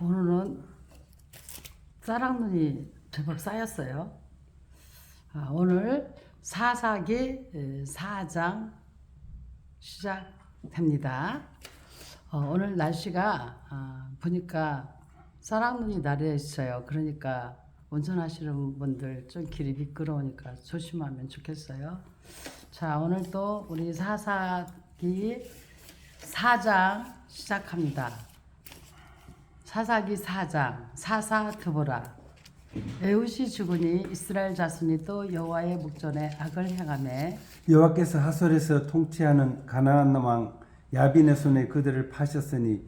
오늘은 쌀랑눈이 제법 쌓였어요. 오늘 사사기 4장 시작됩니다. 오늘 날씨가 보니까 쌀랑눈이 내려 있어요. 그러니까 운전하시는 분들 좀 길이 미끄러우니까 조심하면 좋겠어요. 자, 오늘도 우리 사사기 4장 시작합니다. 사사기 4장 사사 드보라. 에훗이 죽으니 이스라엘 자손이 또 여호와의 목전에 악을 행하매 여호와께서 하솔에서 통치하는 가나안 왕 야빈의 손에 그들을 파셨으니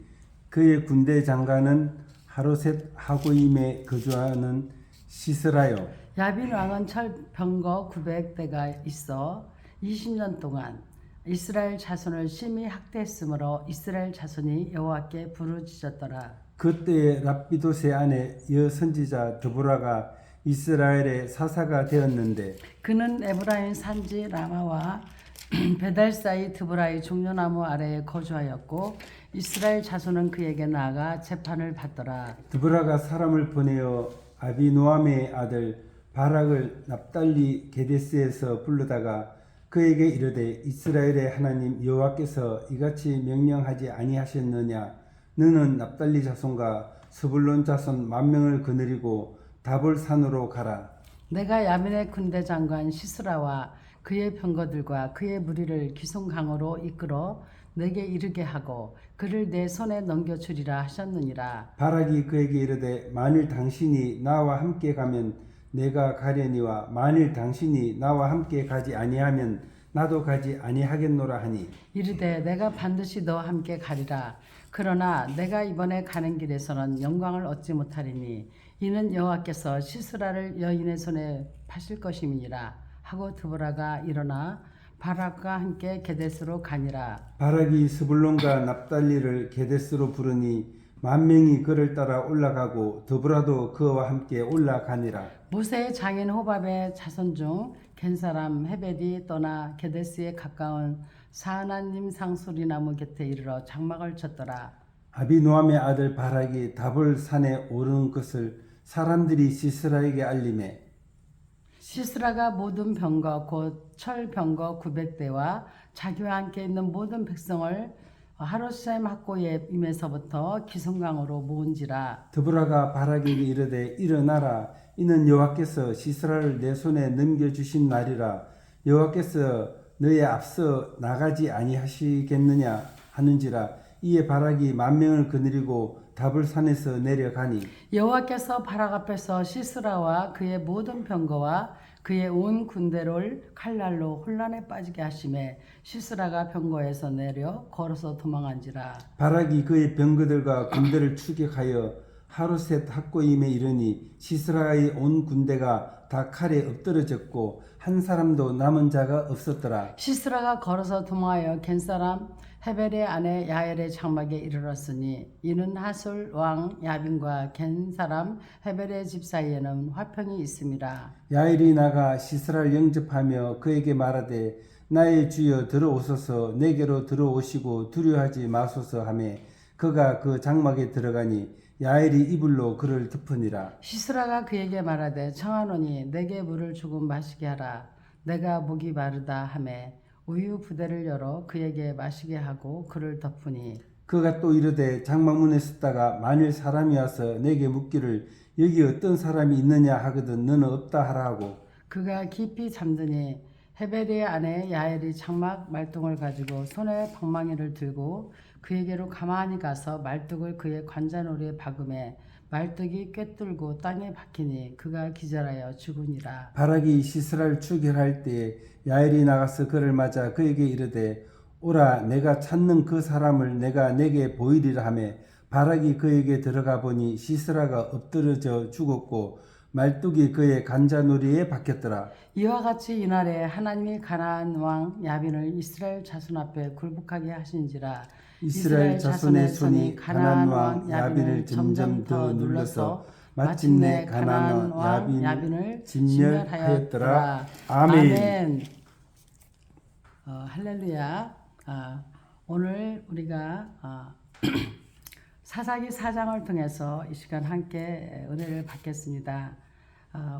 그의 군대 장관은 하로셋 하고임에 거주하는 시스라요. 야빈 왕은 철병거 900대가 있어 20년 동안 이스라엘 자손을 심히 학대했으므로 이스라엘 자손이 여호와께 부르짖었더라. 그때에 랍비도세 아내 여선지자 드보라가 이스라엘의 사사가 되었는데 그는 에브라임 산지 라마와 베달 사이 드보라의 종려나무 아래에 거주하였고 이스라엘 자손은 그에게 나아가 재판을 받더라. 드보라가 사람을 보내어 아비노함의 아들 바락을 납달리 게데스에서 불러다가 그에게 이르되 이스라엘의 하나님 여호와께서 이같이 명령하지 아니하셨느냐. 너는 납달리 자손과 스불론 자손 10,000명을 거느리고 다볼산으로 가라. 내가 야민의 군대 장관 시스라와 그의 병거들과 그의 무리를 기송강으로 이끌어 내게 이르게 하고 그를 내 손에 넘겨주리라 하셨느니라. 바락이 그에게 이르되 만일 당신이 나와 함께 가면 내가 가려니와 만일 당신이 나와 함께 가지 아니하면 나도 가지 아니하겠노라 하니 이르되 내가 반드시 너와 함께 가리라. 그러나 내가 이번에 가는 길에서는 영광을 얻지 못하리니 이는 여호와께서 시스라를 여인의 손에 파실 것임이니라 하고 드보라가 일어나 바락과 함께 게데스로 가니라. 바락이 스불론과 납달리를 게데스로 부르니 10,000명이 그를 따라 올라가고 드보라도 그와 함께 올라가니라. 모세의 장인 호밥의 자손 중 겐사람 헤벳이 떠나 게데스에 가까운 사하나님 상수리나무 곁에 이르러 장막을 쳤더라. 아비노함의 아들 바락이 다볼산에 오르는 것을 사람들이 시스라에게 알림해 시스라가 모든 병거 곧 철병거 900대와 자기와 함께 있는 모든 백성을 하롯셈 학고에 임에서부터 기송강으로 모은지라. 드보라가 바락에게 이르되 일어나라. 이는 여호와께서 시스라를 내 손에 넘겨주신 날이라. 여호와께서 너의 앞서 나가지 아니하시겠느냐 하는지라. 이에 바락이 10,000명을 거느리고 다볼산에서 내려가니 여호와께서 바락 앞에서 시스라와 그의 모든 병거와 그의 온 군대를 칼날로 혼란에 빠지게 하심에 시스라가 병거에서 내려 걸어서 도망한지라. 바락이 그의 병거들과 군대를 추격하여 하루셋 학고임에 이르니 시스라의 온 군대가 다 칼에 엎드러졌고 한 사람도 남은 자가 없었더라. 시스라가 걸어서 도망하여 겐사람 헤벨의 아내 야엘의 장막에 이르렀으니 이는 하솔 왕 야빈과 겐사람 헤벨의 집 사이에는 화평이 있음이라. 야엘이 나가 시스라를 영접하며 그에게 말하되 나의 주여 들어오소서. 내게로 들어오시고 두려워하지 마소서 하며 그가 그 장막에 들어가니 야엘이 이불로 그를 덮으니라. 시스라가 그에게 말하되 청하노니 내게 물을 조금 마시게 하라. 내가 목이 마르다 하매 우유 부대를 열어 그에게 마시게 하고 그를 덮으니 그가 또 이르되 장막문에 섰다가 만일 사람이 와서 내게 묻기를 여기 어떤 사람이 있느냐 하거든 너는 없다 하라 하고 그가 깊이 잠드니 헤벨의 아내 야엘이 장막 말뚝을 가지고 손에 방망이를 들고 그에게로 가만히 가서 말뚝을 그의 관자놀이에 박음에 말뚝이 꿰뚫고 땅에 박히니 그가 기절하여 죽으니라. 바락이 시스라를 추격할 때에 야엘이 나가서 그를 맞아 그에게 이르되 오라 내가 찾는 그 사람을 내가 내게 보이리라 하며 바락이 그에게 들어가 보니 시스라가 엎드러져 죽었고 말뚝이 그의 간자놀이에 박혔더라. 이와 같이 이날에 하나님이 가나안 왕 야빈을 이스라엘 자손 앞에 굴복하게 하신지라. 이스라엘 자손의 손이 가나안 왕 야빈을 점점 더 눌러서 마침내 가나안 왕 야빈을 진멸하였더라. 아멘. 할렐루야. 오늘 우리가 사사기 4장을 통해서 이 시간 함께 은혜를 받겠습니다.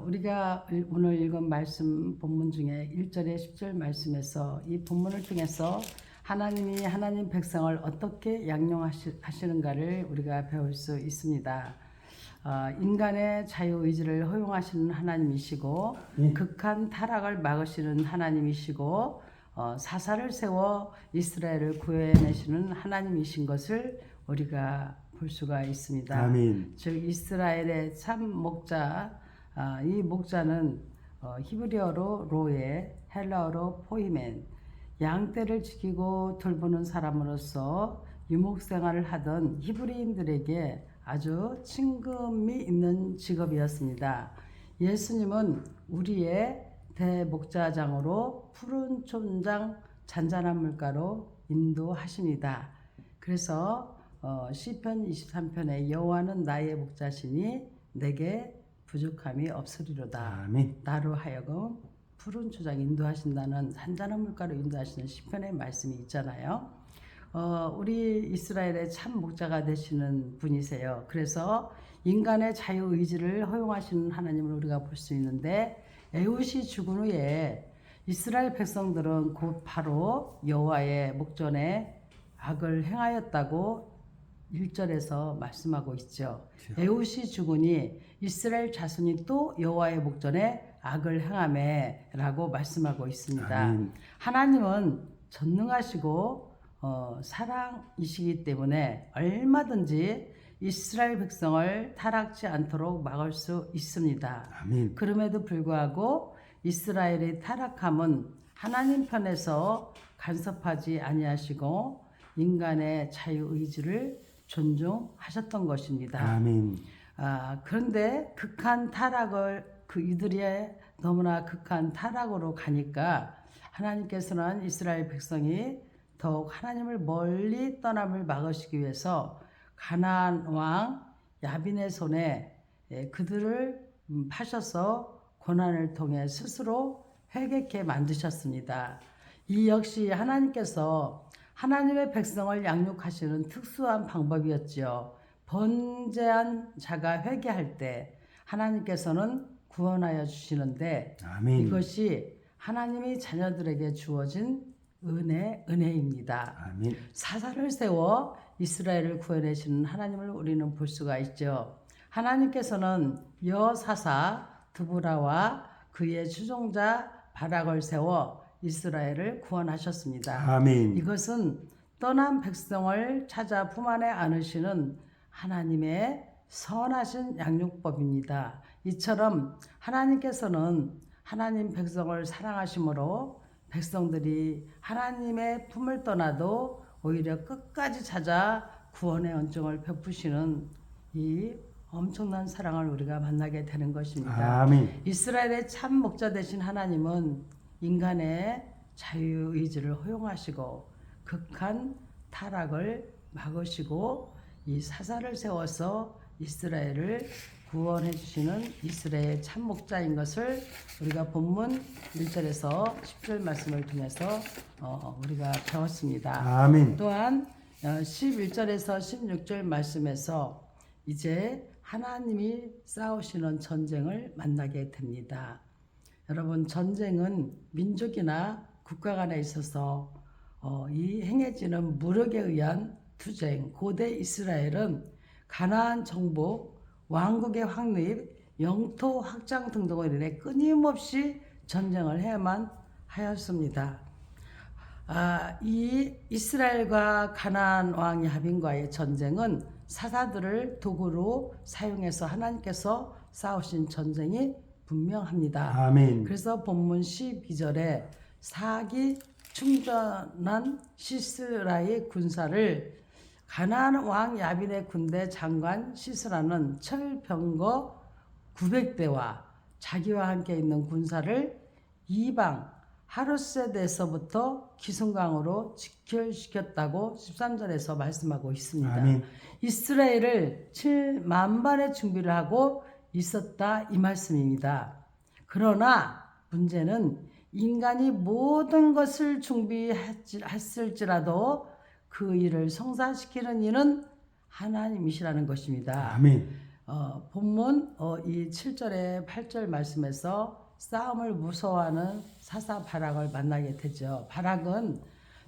우리가 오늘 읽은 말씀 본문 중에 1절에 10절 말씀에서 이 본문을 통해서 하나님이 하나님 백성을 어떻게 양육하시는가를 우리가 배울 수 있습니다. 인간의 자유의지를 허용하시는 하나님이시고 극한 타락을 막으시는 하나님이시고 사사를 세워 이스라엘을 구해내시는 하나님이신 것을 우리가 볼 수가 있습니다. 아멘. 즉 이스라엘의 참 목자, 이 목자는 히브리어로 로에, 헬라어로 포이멘, 양떼를 지키고 돌보는 사람으로서 유목생활을 하던 히브리인들에게 아주 친근미 있는 직업이었습니다. 예수님은 우리의 대목자장으로 푸른 촌장 잔잔한 물가로 인도하십니다. 그래서 시편 23편에 여호와는 나의 목자시니 내게 부족함이 없으리로다. 아멘. 나로 하여금 푸른 초장 인도하신다는 잔잔한 물가로 인도하시는 시편의 말씀이 있잖아요. 우리 이스라엘의 참 목자가 되시는 분이세요. 그래서 인간의 자유의지를 허용하시는 하나님을 우리가 볼 수 있는데 에훗이 죽은 후에 이스라엘 백성들은 곧 바로 여호와의 목전에 악을 행하였다고 1절에서 말씀하고 있죠. 에훗이 죽으니 이스라엘 자손이 또 여호와의 목전에 악을 행하매라고 말씀하고 있습니다. 아멘. 하나님은 전능하시고 사랑이시기 때문에 얼마든지 이스라엘 백성을 타락지 않도록 막을 수 있습니다. 아멘. 그럼에도 불구하고 이스라엘의 타락함은 하나님 편에서 간섭하지 아니하시고 인간의 자유의지를 존중하셨던 것입니다. 아멘. 그런데 극한 타락을 이들의 너무나 극한 타락으로 가니까 하나님께서는 이스라엘 백성이 더욱 하나님을 멀리 떠남을 막으시기 위해서 가나안 왕 야빈의 손에 그들을 파셔서 고난을 통해 스스로 회개케 만드셨습니다. 이 역시 하나님께서 하나님의 백성을 양육하시는 특수한 방법이었지요. 번제한 자가 회개할 때 하나님께서는 구원하여 주시는데 아멘. 이것이 하나님이 자녀들에게 주어진 은혜입니다. 아멘. 사사를 세워 이스라엘을 구해내시는 하나님을 우리는 볼 수가 있죠. 하나님께서는 여사사 드보라와 그의 추종자 바락을 세워 이스라엘을 구원하셨습니다. 아멘. 이것은 떠난 백성을 찾아 품 안에 안으시는 하나님의 선하신 양육법입니다. 이처럼 하나님께서는 하나님 백성을 사랑하심으로 백성들이 하나님의 품을 떠나도 오히려 끝까지 찾아 구원의恩정을 베푸시는 이 엄청난 사랑을 우리가 만나게 되는 것입니다. 아멘. 이스라엘의 참 목자 되신 하나님은 인간의 자유의지를 허용하시고 극한 타락을 막으시고 이 사사를 세워서 이스라엘을 구원해 주시는 이스라엘의 참 목자인 것을 우리가 본문 1절에서 10절 말씀을 통해서 우리가 배웠습니다. 아멘. 또한 11절에서 16절 말씀에서 이제 하나님이 싸우시는 전쟁을 만나게 됩니다. 여러분, 전쟁은 민족이나 국가 간에 있어서 이 행해지는 무력에 의한 투쟁, 고대 이스라엘은 가나안 정복, 왕국의 확립, 영토 확장 등등으로 인해 끊임없이 전쟁을 해야만 하였습니다. 이 이스라엘과 가나안 왕 야빈과의 전쟁은 사사들을 도구로 사용해서 하나님께서 싸우신 전쟁이 분명합니다. 아멘. 그래서 본문 12절에 사기 충전한 시스라의 군사를 가나안 왕 야빈의 군대 장관 시스라는 철병거 900대와 자기와 함께 있는 군사를 이방 하루셋에서부터 기슭강으로 직결시켰다고 13절에서 말씀하고 있습니다. 아멘. 이스라엘을 7만반의 준비를 하고 있었다 이 말씀입니다. 그러나 문제는 인간이 모든 것을 준비했을지라도 그 일을 성사시키는 이는 하나님이시라는 것입니다. 아멘. 본문 이 7절에 8절 말씀에서 싸움을 무서워하는 사사 바락을 만나게 되죠. 바락은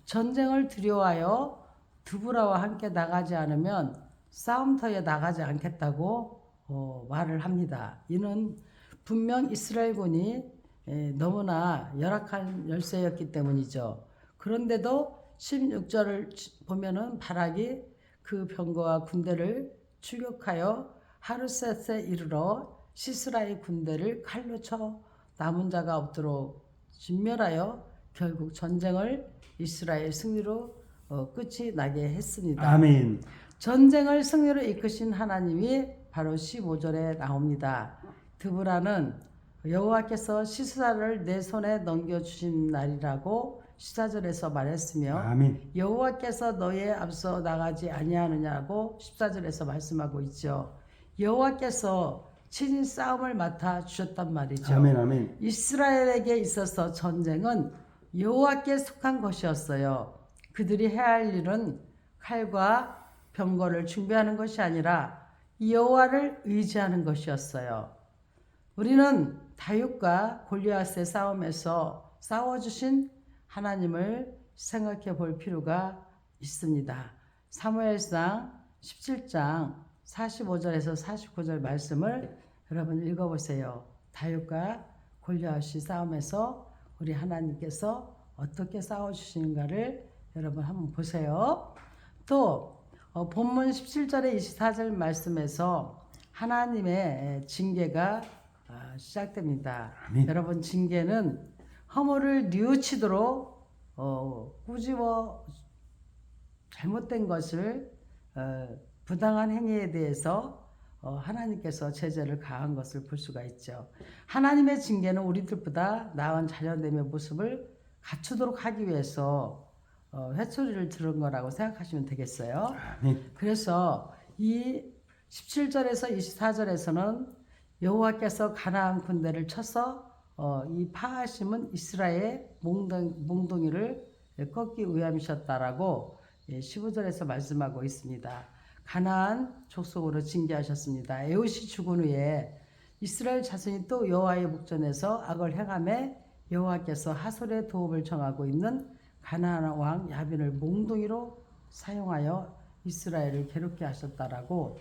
전쟁을 두려워하여 드보라와 함께 나가지 않으면 싸움터에 나가지 않겠다고 말을 합니다. 이는 분명 이스라엘군이 너무나 열악한 열세였기 때문이죠. 그런데도 16절을 보면은 바락이 그 병거와 군대를 추격하여 하르셋에 이르러 시스라의 군대를 칼로 쳐 남은 자가 없도록 진멸하여 결국 전쟁을 이스라엘 승리로 끝이 나게 했습니다. 아멘. 전쟁을 승리로 이끄신 하나님이 바로 15절에 나옵니다. 드보라는 여호와께서 시스라를 내 손에 넘겨주신 날이라고 14절에서 말했으며 아멘. 여호와께서 너의 앞서 나가지 아니하느냐고 14절에서 말씀하고 있죠. 여호와께서 친히 싸움을 맡아 주셨단 말이죠. 아멘. 아멘. 이스라엘에게 있어서 전쟁은 여호와께 속한 것이었어요. 그들이 해야 할 일은 칼과 병거를 준비하는 것이 아니라 여호와를 의지하는 것이었어요. 우리는 다윗과 골리앗의 싸움에서 싸워주신 하나님을 생각해 볼 필요가 있습니다. 사무엘상 17장 45절에서 49절 말씀을 여러분 읽어보세요. 다윗과 골리앗의 싸움에서 우리 하나님께서 어떻게 싸워주시는가를 여러분 한번 보세요. 또 본문 17절에 24절 말씀에서 하나님의 징계가 시작됩니다. 아멘. 여러분 징계는 허물을 뉘우치도록 꾸짖어 잘못된 것을 부당한 행위에 대해서 하나님께서 제재를 가한 것을 볼 수가 있죠. 하나님의 징계는 우리들보다 나은 자녀됨의 모습을 갖추도록 하기 위해서 회초리를 들은 거라고 생각하시면 되겠어요. 아멘. 그래서 이 17절에서 24절에서는 여호와께서 가나안 군대를 쳐서 이 파하심은 이스라엘의 몽둥이를 꺾기 위함이셨다라고 15절에서 말씀하고 있습니다. 가나안 족속으로 징계하셨습니다. 에웃이 죽은 후에 이스라엘 자손이 또 여호와의 목전에서 악을 행하매 여호와께서 하솔의 도움을 청하고 있는 가나안 왕 야빈을 몽둥이로 사용하여 이스라엘을 괴롭게 하셨다라고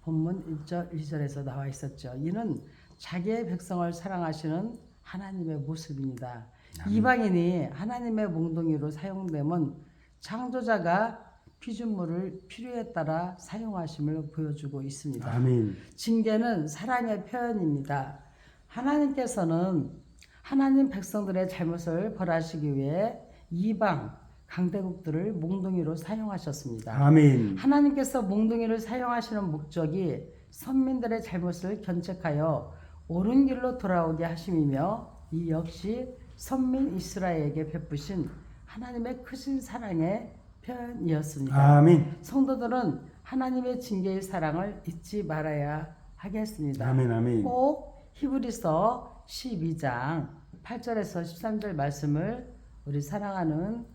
본문 1절 2절에서 나와 있었죠. 이는 자기의 백성을 사랑하시는 하나님의 모습입니다. 이방인이 하나님의 몽둥이로 사용되면 창조자가 피조물을 필요에 따라 사용하심을 보여주고 있습니다. 아멘. 징계는 사랑의 표현입니다. 하나님께서는 하나님 백성들의 잘못을 벌하시기 위해 이방 강대국들을 몽둥이로 사용하셨습니다. 아멘. 하나님께서 몽둥이를 사용하시는 목적이 선민들의 잘못을 견책하여 옳은 길로 돌아오게 하심이며 이 역시 선민 이스라엘에게 베푸신 하나님의 크신 사랑의 표현이었습니다. 아멘. 성도들은 하나님의 징계의 사랑을 잊지 말아야 하겠습니다. 아멘. 아멘. 꼭 히브리서 12장 8절에서 13절 말씀을 우리 사랑하는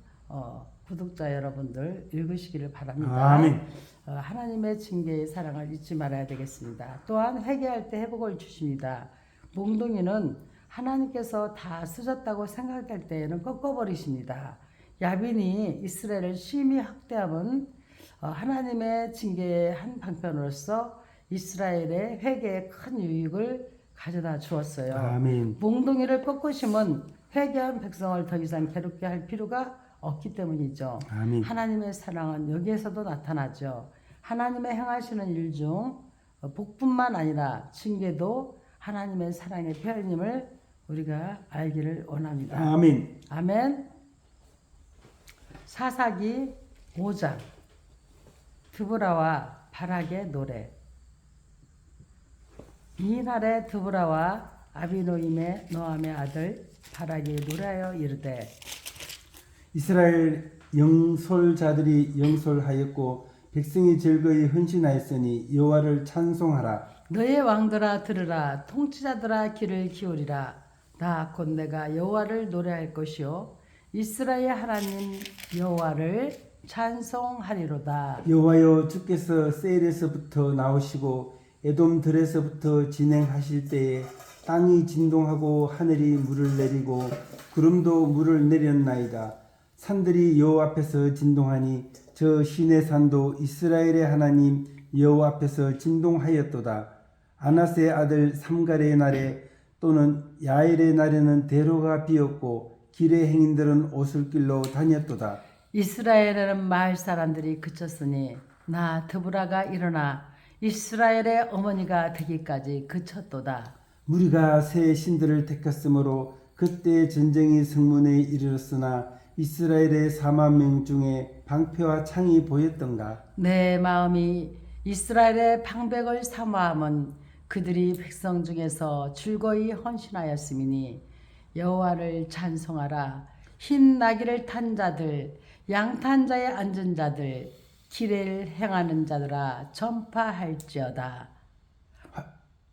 구독자 여러분들 읽으시기를 바랍니다. 아멘. 하나님의 징계의 사랑을 잊지 말아야 되겠습니다. 또한 회개할 때 회복을 주십니다. 몽둥이는 하나님께서 다 쓰셨다고 생각할 때에는 꺾어버리십니다. 야빈이 이스라엘을 심히 학대함은 하나님의 징계의 한 방편으로서 이스라엘의 회개에 큰 유익을 가져다 주었어요. 아멘. 몽둥이를 꺾으심은 회개한 백성을 더 이상 괴롭게 할 필요가 없기 때문이죠. 아멘. 하나님의 사랑은 여기에서도 나타나죠. 하나님의 행하시는 일 중 복뿐만 아니라 징계도 하나님의 사랑의 표현임을 우리가 알기를 원합니다. 아멘. 아멘. 사사기 5장 드보라와 바락의 노래. 이날에 드보라와 아비노임의 노함의 아들 바락이 노래하여 이르되 이스라엘 영솔자들이 영솔하였고 백성이 즐거이 헌신하였으니 여호와를 찬송하라. 너의 왕들아 들으라 통치자들아 귀를 기울이라 나 곧 내가 여호와를 노래할 것이요 이스라엘 하나님 여호와를 찬송하리로다. 여호와여, 주께서 세일에서부터 나오시고 에돔들에서부터 진행하실 때에 땅이 진동하고 하늘이 물을 내리고 구름도 물을 내렸나이다. 산들이 여호와 앞에서 진동하니 저 시내 산도 이스라엘의 하나님 여호와 앞에서 진동하였도다. 아나스의 아들 삼갈의 날에 또는 야엘의 날에는 대로가 비었고 길의 행인들은 오솔길로 다녔도다. 이스라엘에는 마을 사람들이 그쳤으니 나 드브라가 일어나 이스라엘의 어머니가 되기까지 그쳤도다. 무리가 새 신들을 택했으므로 그때 전쟁이 성문에 이르렀으나 이스라엘의 4만 명 중에 방패와 창이 보였던가. 내 마음이 이스라엘의 방백을 사모함은 그들이 백성 중에서 즐거이 헌신하였음이니 여호와를 찬송하라. 흰 나귀를 탄 자들, 양탄 자에 앉은 자들, 길을 행하는 자들아 전파할지어다.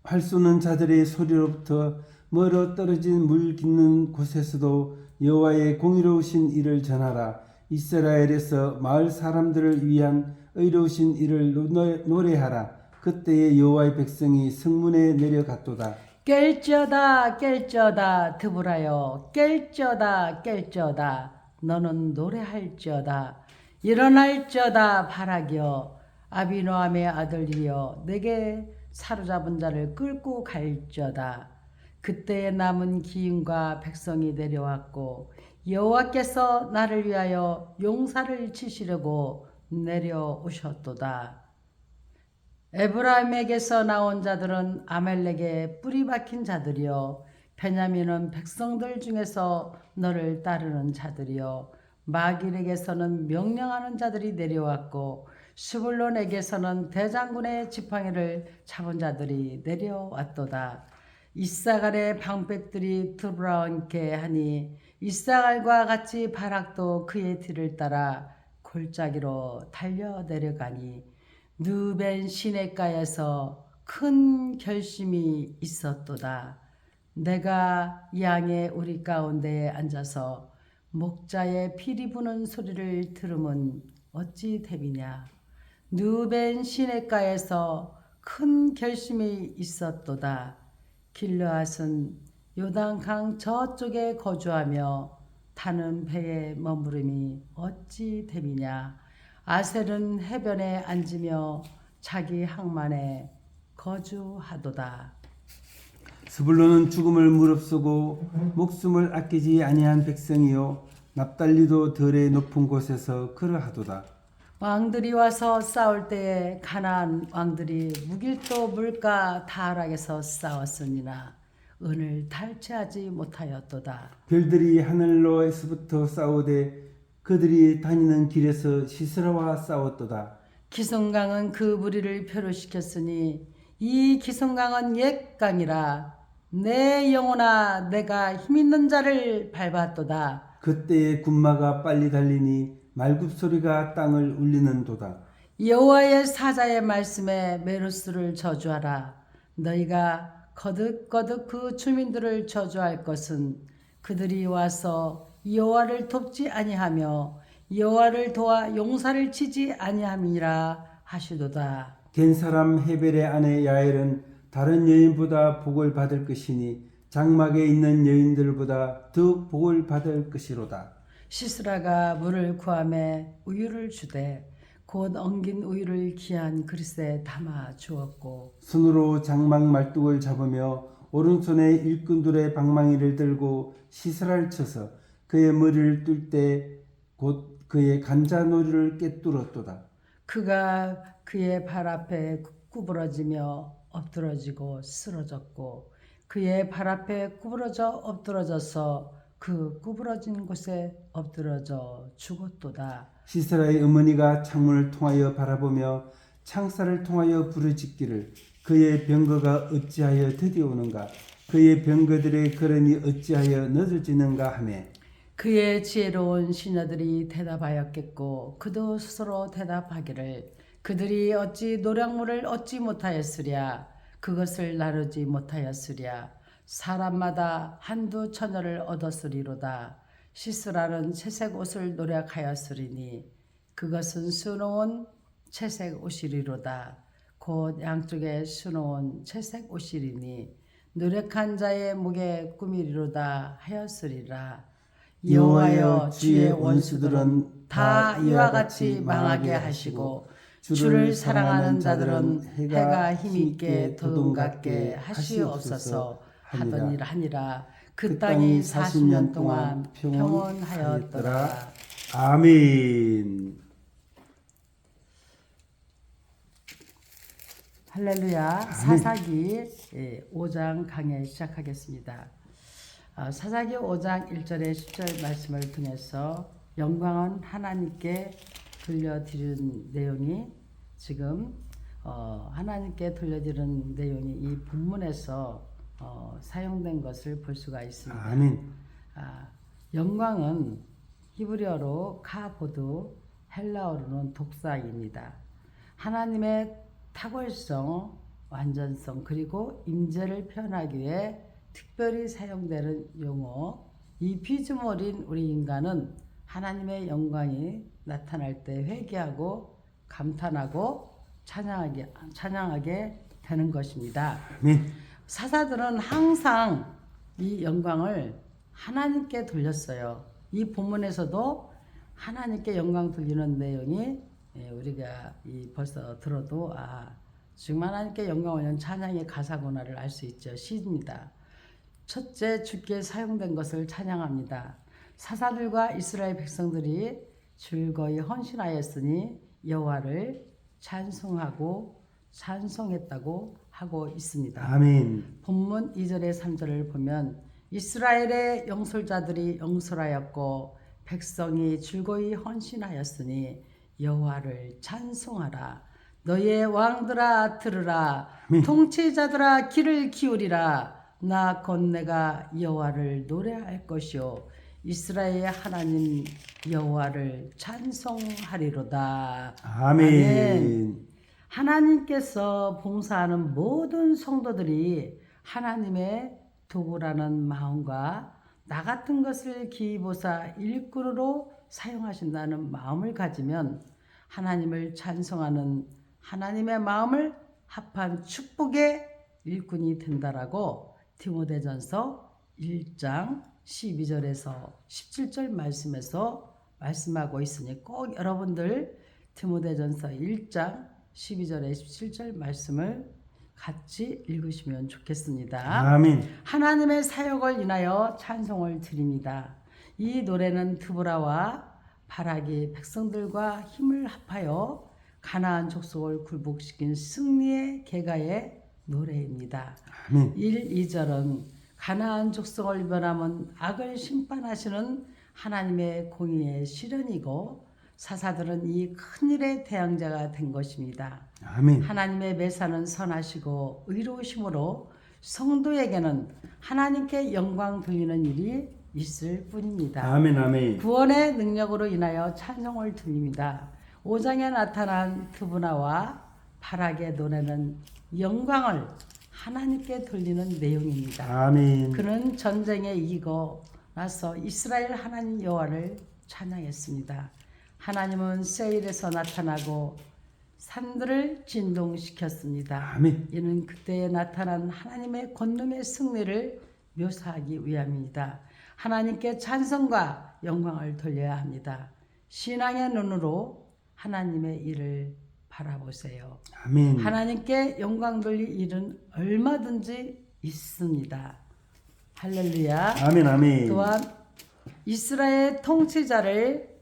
활 쏘는 자들의 소리로부터 멀어 떨어진 물 깃는 곳에서도 여호와의 공의로우신 일을 전하라. 이스라엘에서 마을 사람들을 위한 의로우신 일을 노래하라. 그때에 여호와의 백성이 성문에 내려갔도다. 깰지어다 깰지어다 드브라여 깰지어다 깰지어다 너는 노래할지어다. 일어날지어다 바라기여 아비노함의 아들이여 내게 사로잡은 자를 끌고 갈지어다. 그때에 남은 기인과 백성이 내려왔고 여호와께서 나를 위하여 용사를 치시려고 내려오셨도다. 에브라임에게서 나온 자들은 아멜렉의 뿌리 박힌 자들이요 베냐민은 백성들 중에서 너를 따르는 자들이요 마길에게서는 명령하는 자들이 내려왔고 스불론에게서는 대장군의 지팡이를 잡은 자들이 내려왔도다. 이사갈의 방백들이 드브라와 함께 하니 이사갈과 같이 바락도 그의 뒤를 따라 골짜기로 달려 내려가니 누벤 시냇가에서 큰 결심이 있었도다. 내가 양의 우리 가운데에 앉아서 목자의 피리 부는 소리를 들으면 어찌 됨이냐. 누벤 시냇가에서 큰 결심이 있었도다. 길르앗은 요단강 저쪽에 거주하며 타는 배에 머무름이 어찌 됨이냐. 아셀은 해변에 앉으며 자기 항만에 거주하도다. 스불론은 죽음을 무릅쓰고 목숨을 아끼지 아니한 백성이요 납달리도 들의 높은 곳에서 그러하도다. 왕들이 와서 싸울 때에 가나안 왕들이 무길도 물가 다락에서 싸웠으니나 은을 탈취하지 못하였도다. 별들이 하늘로에서부터 싸우되 그들이 다니는 길에서 시스라와 싸웠도다. 기성강은 그 무리를 표류시켰으니 이 기성강은 옛 강이라 내 영혼아 내가 힘있는 자를 밟았도다. 그때에 군마가 빨리 달리니 말굽소리가 땅을 울리는도다. 여호와의 사자의 말씀에 메로스를 저주하라. 너희가 거듭거듭 그 주민들을 저주할 것은 그들이 와서 여호와를 돕지 아니하며 여호와를 도와 용사를 치지 아니함이라 하시도다. 겐 사람 헤벨의 아내 야엘은 다른 여인보다 복을 받을 것이니 장막에 있는 여인들보다 더 복을 받을 것이로다. 시스라가 물을 구하매 우유를 주되 곧 엉긴 우유를 귀한 그릇에 담아 주었고 손으로 장막 말뚝을 잡으며 오른손에 일꾼들의 방망이를 들고 시스라를 쳐서 그의 머리를 뚫 때 곧 그의 간자놀이를 꿰뚫었도다. 그가 그의 발 앞에 구부러지며 엎드러지고 쓰러졌고 그의 발 앞에 구부러져 엎드러져서 그 구부러진 곳에 엎드러져 죽었도다. 시스라의 어머니가 창문을 통하여 바라보며 창살을 통하여 부르짖기를 그의 병거가 어찌하여 드디어오는가 그의 병거들의 걸음이 어찌하여 늦어지는가 하매 그의 지혜로운 시녀들이 대답하였겠고 그도 스스로 대답하기를 그들이 어찌 노량물을 얻지 못하였으랴 그것을 나누지 못하였으랴 사람마다 한두 처녀를 얻었으리로다. 시스라는 채색 옷을 노력하였으리니 그것은 수놓은 채색 옷이리로다. 곧 양쪽에 수놓은 채색 옷이리니 노력한 자의 목에 꾸미리로다 하였으리라. 여호와여 주의 원수들은 다 이와 같이 망하게 하시고 주를 사랑하는 자들은 해가 힘있게 도둑같게 하시옵소서 하더니라. 그 땅이 40년 동안 평온하였더라. 아멘. 할렐루야. 사사기 5장 강의 시작하겠습니다. 사사기 5장 1절에 10절 말씀을 통해서 영광은 하나님께 돌려드리는 내용이 지금 하나님께 돌려드리는 내용이 이 본문에서 사용된 것을 볼 수가 있습니다. 아멘. 영광은 히브리어로 카보드, 헬라어로는 독사입니다. 하나님의 탁월성, 완전성 그리고 임재를 표현하기 위해 특별히 사용되는 용어. 이 피조물인 우리 인간은 하나님의 영광이 나타날 때 회개하고 감탄하고 찬양하게 되는 것입니다. 아멘. 사사들은 항상 이 영광을 하나님께 돌렸어요. 이 본문에서도 하나님께 영광 돌리는 내용이 우리가 벌써 들어도 지금 하나님께 영광 올리는 찬양의 가사구나를 알 수 있죠. 시입니다. 첫째, 주께 사용된 것을 찬양합니다. 사사들과 이스라엘 백성들이 즐거이 헌신하였으니 여호와를 찬송했다고 하고 있습니다. 아멘. 본문 2절의 3절을 보면 이스라엘의 영솔자들이 영솔하였고 백성이 즐거이 헌신하였으니 여호와를 찬송하라. 너의 왕들아 들으라. 통치자들아 귀를 기울이라. 나 곧 내가 여호와를 노래할 것이요 이스라엘의 하나님 여호와를 찬송하리로다. 아멘. 하나님께서 봉사하는 모든 성도들이 하나님의 도구라는 마음과 나 같은 것을 기이보사 일꾼으로 사용하신다는 마음을 가지면 하나님을 찬송하는 하나님의 마음을 합한 축복의 일꾼이 된다라고 디모데전서 1장 12절에서 17절 말씀에서 말씀하고 있으니 꼭 여러분들 디모데전서 1장 12절에 17절 말씀을 같이 읽으시면 좋겠습니다. 아멘. 하나님의 사역을 인하여 찬송을 드립니다. 이 노래는 드보라와 바락이 백성들과 힘을 합하여 가나안 족속을 굴복시킨 승리의 계가의 노래입니다. 아멘. 1, 2절은 가나안 족속을 멸하면 악을 심판하시는 하나님의 공의의 실현이고 사사들은 이 큰일의 대항자가 된 것입니다. 아멘. 하나님의 매사는 선하시고 의로우심으로 성도에게는 하나님께 영광 돌리는 일이 있을 뿐입니다. 아멘. 아멘. 구원의 능력으로 인하여 찬송을 드립니다. 5장에 나타난 드보나와 바락의 노래는 영광을 하나님께 돌리는 내용입니다. 아멘. 그는 전쟁에 이기고 나서 이스라엘 하나님 여호와를 찬양했습니다. 하나님은 세일에서 나타나고 산들을 진동시켰습니다. 아멘. 이는 그때에 나타난 하나님의 권능의 승리를 묘사하기 위함입니다. 하나님께 찬송과 영광을 돌려야 합니다. 신앙의 눈으로 하나님의 일을 바라보세요. 아멘. 하나님께 영광 돌릴 일은 얼마든지 있습니다. 할렐루야. 아멘. 아멘. 또한 이스라엘 통치자를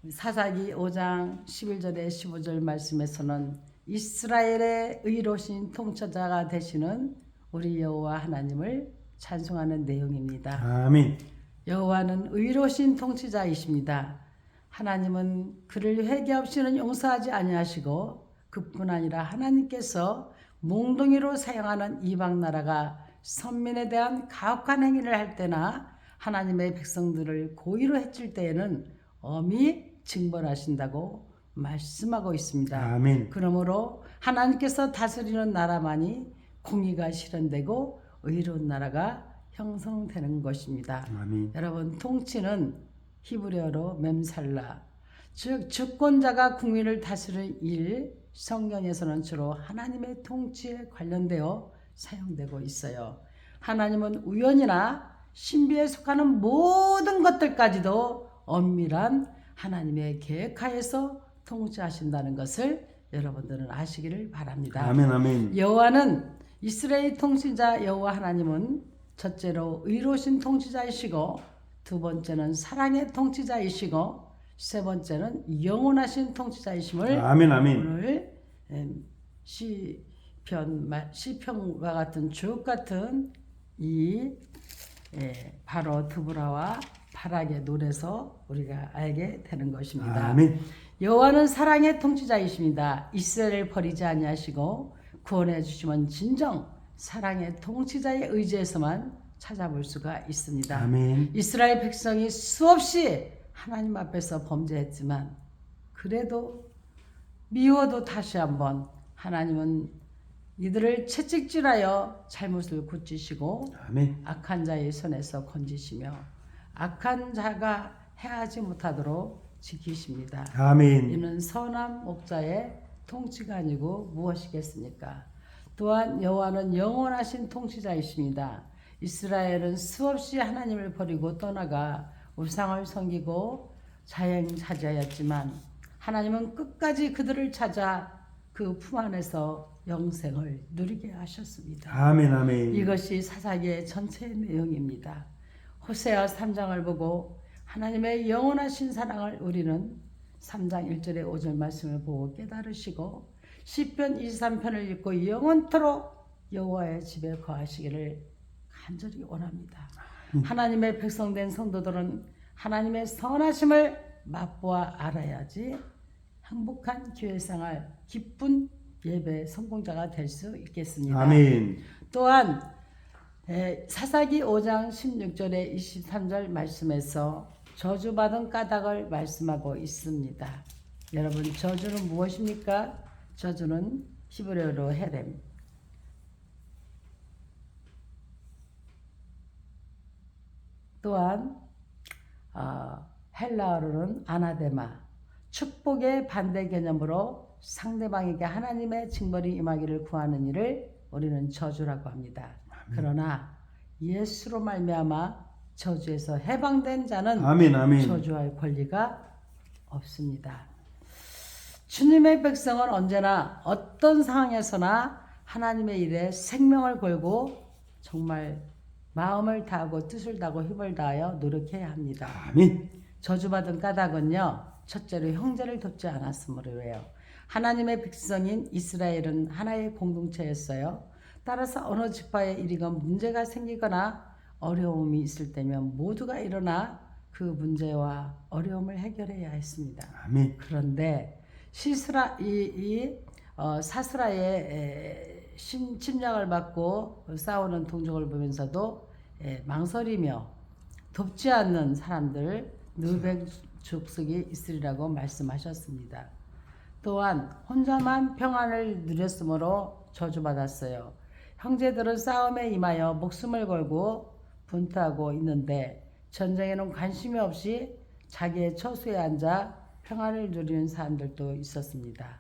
사사기 5장 11절에 15절 말씀에서는 이스라엘의 의로우신 통치자가 되시는 우리 여호와 하나님을 찬송하는 내용입니다. 아멘. 여호와는 의로우신 통치자이십니다. 하나님은 그를 회개 없이는 용서하지 아니하시고 그뿐 아니라 하나님께서 몽둥이로 사용하는 이방 나라가 선민에 대한 가혹한 행위를 할 때나 하나님의 백성들을 고의로 해칠 때에는 엄히 징벌하신다고 말씀하고 있습니다. 아멘. 그러므로 하나님께서 다스리는 나라만이 공의가 실현되고 의로운 나라가 형성되는 것입니다. 아멘. 여러분 통치는 히브리어로 mem살라, 즉 주권자가 국민을 다스리는 일, 성경에서는 주로 하나님의 통치에 관련되어 사용되고 있어요. 하나님은 우연이나 신비에 속하는 모든 것들까지도 엄밀한 하나님의 계획하에서 통치하신다는 것을 여러분들은 아시기를 바랍니다. 아멘, 아멘. 여호와는 이스라엘 통치자 여호와 하나님은 첫째로 의로우신 통치자이시고 두 번째는 사랑의 통치자이시고 세 번째는 영원하신 통치자이심을 아멘, 아멘. 오늘 시편과 같은 주옥 같은 이 바로 드보라와 바락의 노래에서 우리가 알게 되는 것입니다. 아멘. 여호와는 사랑의 통치자이십니다. 이스라엘을 버리지 아니하시고 구원해 주시면 진정 사랑의 통치자의 의지에서만 찾아볼 수가 있습니다. 아멘. 이스라엘 백성이 수없이 하나님 앞에서 범죄했지만 그래도 미워도 다시 한번 하나님은 이들을 채찍질하여 잘못을 고치시고 아멘. 악한 자의 손에서 건지시며 악한 자가 해하지 못하도록 지키십니다. 아멘. 이는 선한 목자의 통치가 아니고 무엇이겠습니까? 또한 여호와는 영원하신 통치자이십니다. 이스라엘은 수없이 하나님을 버리고 떠나가 우상을 섬기고 자행자재하였지만 하나님은 끝까지 그들을 찾아 그 품 안에서 영생을 누리게 하셨습니다. 아멘, 아멘. 이것이 사사기의 전체 내용입니다. 호세아 3장을 보고 하나님의 영원하신 사랑을 우리는 3장 1절의 5절 말씀을 보고 깨달으시고 시편 23편을 읽고 영원토록 여호와의 집에 거하시기를 간절히 원합니다. 하나님의 백성된 성도들은 하나님의 선하심을 맛보아 알아야지 행복한 교회생활, 기쁜 예배 성공자가 될 수 있겠습니다. 아멘. 또한 사사기 5장 16절에 23절 말씀에서 저주받은 까닭을 말씀하고 있습니다. 여러분 저주는 무엇입니까? 저주는 히브리어로 헤렘, 또한 헬라어로는 아나데마, 축복의 반대 개념으로 상대방에게 하나님의 징벌이 임하기를 구하는 일을 우리는 저주라고 합니다. 그러나 예수로 말미암아 저주에서 해방된 자는 아멘, 아멘. 저주할 권리가 없습니다. 주님의 백성은 언제나 어떤 상황에서나 하나님의 일에 생명을 걸고 정말 마음을 다하고 뜻을 다하고 힘을 다하여 노력해야 합니다. 아멘. 저주받은 까닭은요, 첫째로 형제를 돕지 않았으므로예요. 하나님의 백성인 이스라엘은 하나의 공동체였어요. 따라서 어느 지파에 이리건 문제가 생기거나 어려움이 있을 때면 모두가 일어나 그 문제와 어려움을 해결해야 했습니다. 아멘. 그런데 사스라의 침략을 받고 싸우는 동족을 보면서도 망설이며 돕지 않는 사람들 느백 족속이 있으리라고 말씀하셨습니다. 또한 혼자만 평안을 누렸으므로 저주받았어요. 형제들은 싸움에 임하여 목숨을 걸고 분투하고 있는데 전쟁에는 관심이 없이 자기의 처소에 앉아 평안을 누리는 사람들도 있었습니다.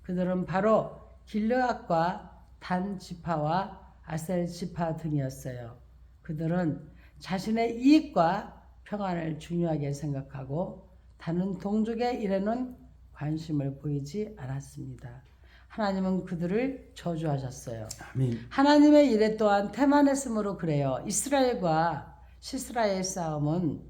그들은 바로 길르앗과 단 지파와 아셀 지파 등이었어요. 그들은 자신의 이익과 평안을 중요하게 생각하고 다른 동족의 일에는 관심을 보이지 않았습니다. 하나님은 그들을 저주하셨어요. 아멘. 하나님의 일에 또한 태만했으므로 그래요. 이스라엘과 시스라의 싸움은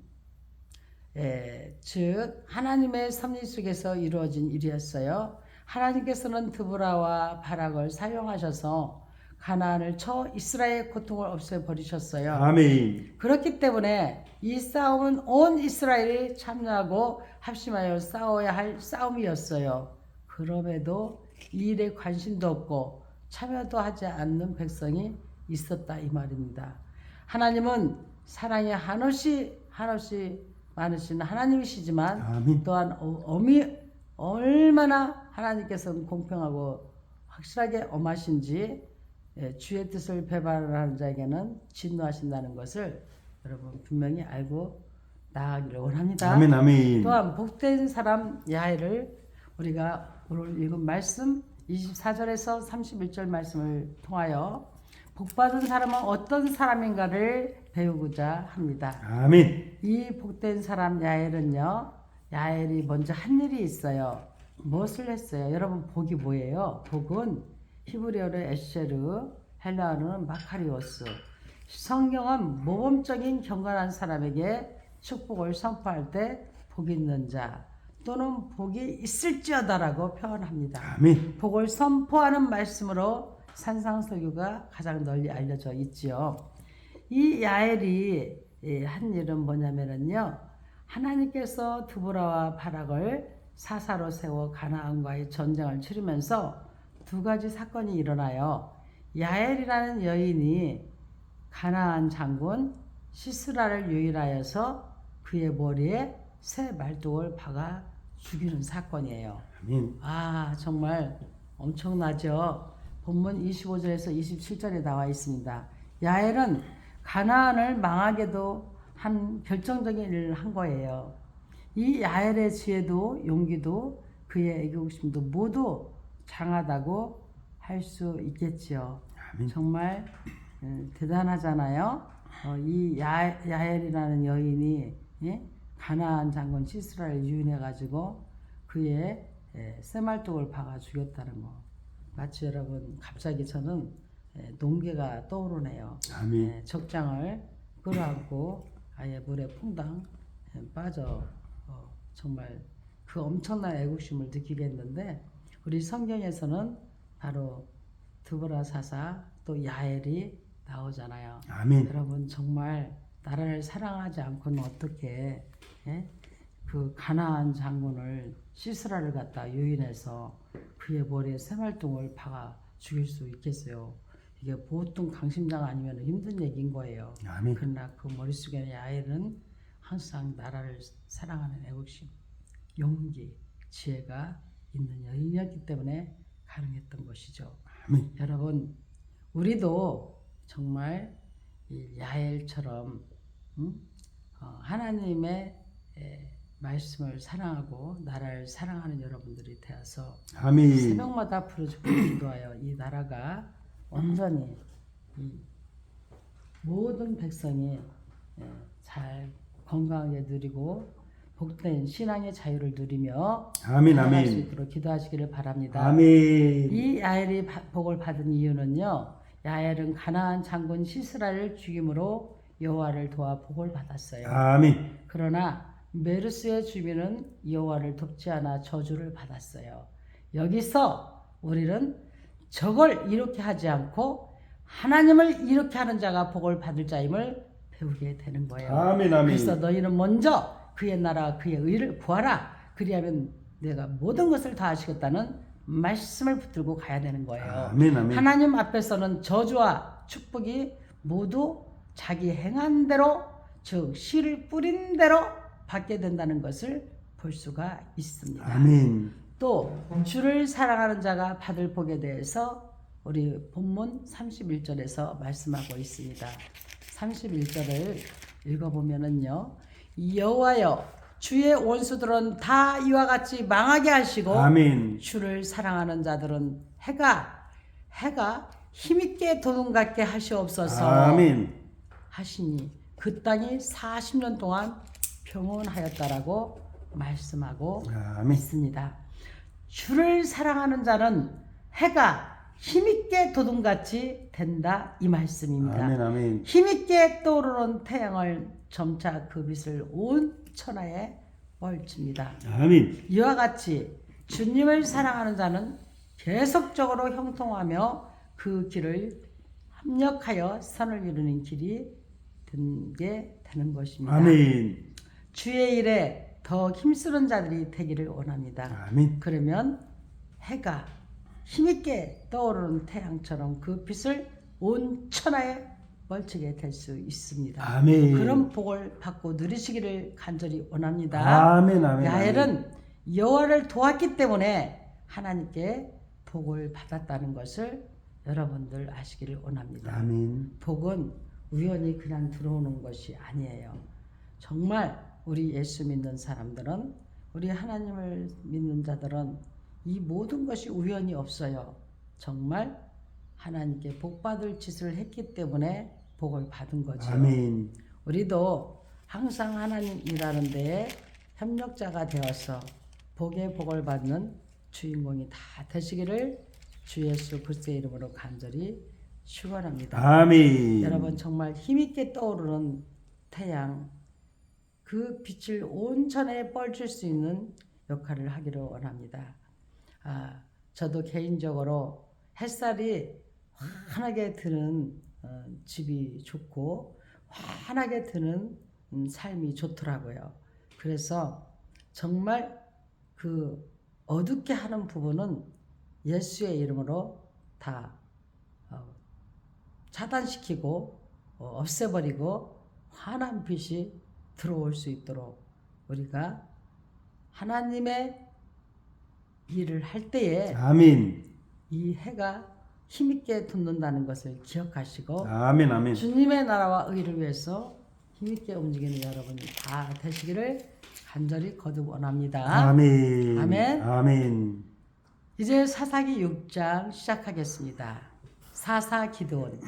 즉 하나님의 섭리 속에서 이루어진 일이었어요. 하나님께서는 드보라와 바락을 사용하셔서 가나안을 쳐 이스라엘의 고통을 없애버리셨어요. 아멘. 그렇기 때문에 이 싸움은 온 이스라엘이 참여하고 합심하여 싸워야 할 싸움이었어요. 그럼에도 이 일에 관심도 없고 참여도 하지 않는 백성이 있었다 이 말입니다. 하나님은 사랑이 한없이 많으신 하나님이시지만 아멘. 또한 얼마나 하나님께서는 공평하고 확실하게 엄하신지 주의 뜻을 배반하는 자에게는 진노하신다는 것을 여러분 분명히 알고 나아가기를 원합니다. 아멘, 아멘. 또한 복된 사람 야훼를 우리가 오늘 읽은 말씀 24절에서 31절 말씀을 통하여 복받은 사람은 어떤 사람인가를 배우고자 합니다. 아멘. 이 복된 사람 야엘은요, 야엘이 먼저 한 일이 있어요. 무엇을 했어요? 여러분, 복이 뭐예요? 복은 히브리어로 에쉐르, 헬라어로는 마카리오스. 성경은 모범적인 경건한 사람에게 축복을 선포할 때 복이 있는 자 또는 복이 있을지어다라고 표현합니다. 아멘. 복을 선포하는 말씀으로 산상설교가 가장 널리 알려져 있지요. 이 야엘이 한 일은 뭐냐면요, 하나님께서 드보라와 바락을 사사로 세워 가나안과의 전쟁을 치르면서 두 가지 사건이 일어나요. 야엘이라는 여인이 가나안 장군 시스라를 유일하여서 그의 머리에 새 말뚝을 박아 죽이는 사건이에요. 아멘. 아, 정말 엄청나죠. 본문 25절에서 27절에 나와 있습니다. 야엘은 가나안을 망하게도 한 결정적인 일을 한 거예요. 이 야엘의 지혜도 용기도 그의 애국심도 모두 장하다고 할 수 있겠지요. 아멘. 정말 대단하잖아요. 이 야엘이라는 여인이 가나안 장군 시스라를 유인해 가지고 그의 쇠말뚝을 박아 죽였다는 거. 마치 여러분, 갑자기 저는 농계가 떠오르네요. 아멘. 적장을 끌어안고 아예 물에 퐁당 빠져 정말 그 엄청난 애국심을 느끼겠는데, 우리 성경에서는 바로 드보라 사사 또 야엘이 나오잖아요. 아멘. 여러분, 정말 나라를 사랑하지 않고는 어떻게 그 가나안 장군을 시스라를 갖다 유인해서 그의 머리에 쇠말뚝을 박아 죽일 수 있겠어요. 이게 보통 강심장 아니면 힘든 얘기인 거예요. 아멘. 그러나 그 머릿속에는 야엘은 항상 나라를 사랑하는 애국심, 용기, 지혜가 있는 여인이었기 때문에 가능했던 것이죠. 아멘. 여러분, 우리도 정말 이 야엘처럼 하나님의 말씀을 사랑하고 나라를 사랑하는 여러분들이 되어서 아멘. 새벽마다 부르짖고 기도하여 이 나라가 온전히 이 모든 백성이 잘 건강하게 누리고 복된 신앙의 자유를 누리며 아멘. 살아갈 수 아멘. 있도록 기도하시기를 바랍니다. 아멘. 이 야엘이 복을 받은 이유는요, 야엘은 가나안 장군 시스라를 죽임으로 여호와를 도와 복을 받았어요. 아멘. 그러나 메르스의 주민은 여호와를 돕지 않아 저주를 받았어요. 여기서 우리는 저걸 이렇게 하지 않고 하나님을 이렇게 하는 자가 복을 받을 자임을 배우게 되는 거예요. 아멘. 아멘. 그래서 너희는 먼저 그의 나라와 그의 의를 구하라. 그리하면 내가 모든 것을 다 하시겠다는 말씀을 붙들고 가야 되는 거예요. 아멘. 아멘. 하나님 앞에서는 저주와 축복이 모두 자기 행한 대로, 즉 씨를 뿌린 대로 받게 된다는 것을 볼 수가 있습니다. 아멘. 또 주를 사랑하는 자가 받을 복에 대해서 우리 본문 31절에서 말씀하고 있습니다. 31절을 읽어보면은요, 여호와여 주의 원수들은 다 이와 같이 망하게 하시고 아멘. 주를 사랑하는 자들은 해가 힘있게 도둑같게 하시옵소서 아멘. 하시니 그 땅이 40년 동안 평온하였다라고 말씀하고 아멘. 있습니다. 주를 사랑하는 자는 해가 힘있게 도둑같이 된다, 이 말씀입니다. 아멘. 아멘. 힘있게 떠오르는 태양을 점차 그 빛을 온 천하에 멀칩니다. 아멘. 이와 같이 주님을 사랑하는 자는 계속적으로 형통하며 그 길을 합력하여 선을 이루는 길이 되게 되는 것입니다. 아멘. 주의 일에 더 힘쓰는 자들이 되기를 원합니다. 아멘. 그러면 해가 힘있게 떠오르는 태양처럼 그 빛을 온 천하에 멀치게 될 수 있습니다. 아멘. 그런 복을 받고 누리시기를 간절히 원합니다. 아멘. 아멘. 야엘은 여호와를 도왔기 때문에 하나님께 복을 받았다는 것을 여러분들 아시기를 원합니다. 아멘. 복은 우연히 그냥 들어오는 것이 아니에요. 정말 우리 예수 믿는 사람들은, 우리 하나님을 믿는 자들은 이 모든 것이 우연이 없어요. 정말 하나님께 복받을 짓을 했기 때문에 복을 받은 거죠. 아멘. 우리도 항상 하나님 일하는 데에 협력자가 되어서 복의 복을 받는 주인공이 다 되시기를 주 예수 그리스도의 이름으로 간절히 축원합니다. 아멘. 여러분 정말 힘있게 떠오르는 태양, 그 빛을 온천에 뻘줄 수 있는 역할을 하기를 원합니다. 저도 개인적으로 햇살이 환하게 드는 집이 좋고 환하게 드는 삶이 좋더라고요. 그래서 정말 그 어둡게 하는 부분은 예수의 이름으로 다 차단시키고 없애버리고 환한 빛이 들어올 수 있도록 우리가 하나님의 일을 할 때에 아멘. 이 해가 힘있게 돋는다는 것을 기억하시고 아멘. 아멘. 주님의 나라와 의를 위해서 힘있게 움직이는 여러분이 다 되시기를 간절히 거듭 원합니다. 아멘. 아멘. 아멘. 이제 사사기 6장 시작하겠습니다. 사사 기드온.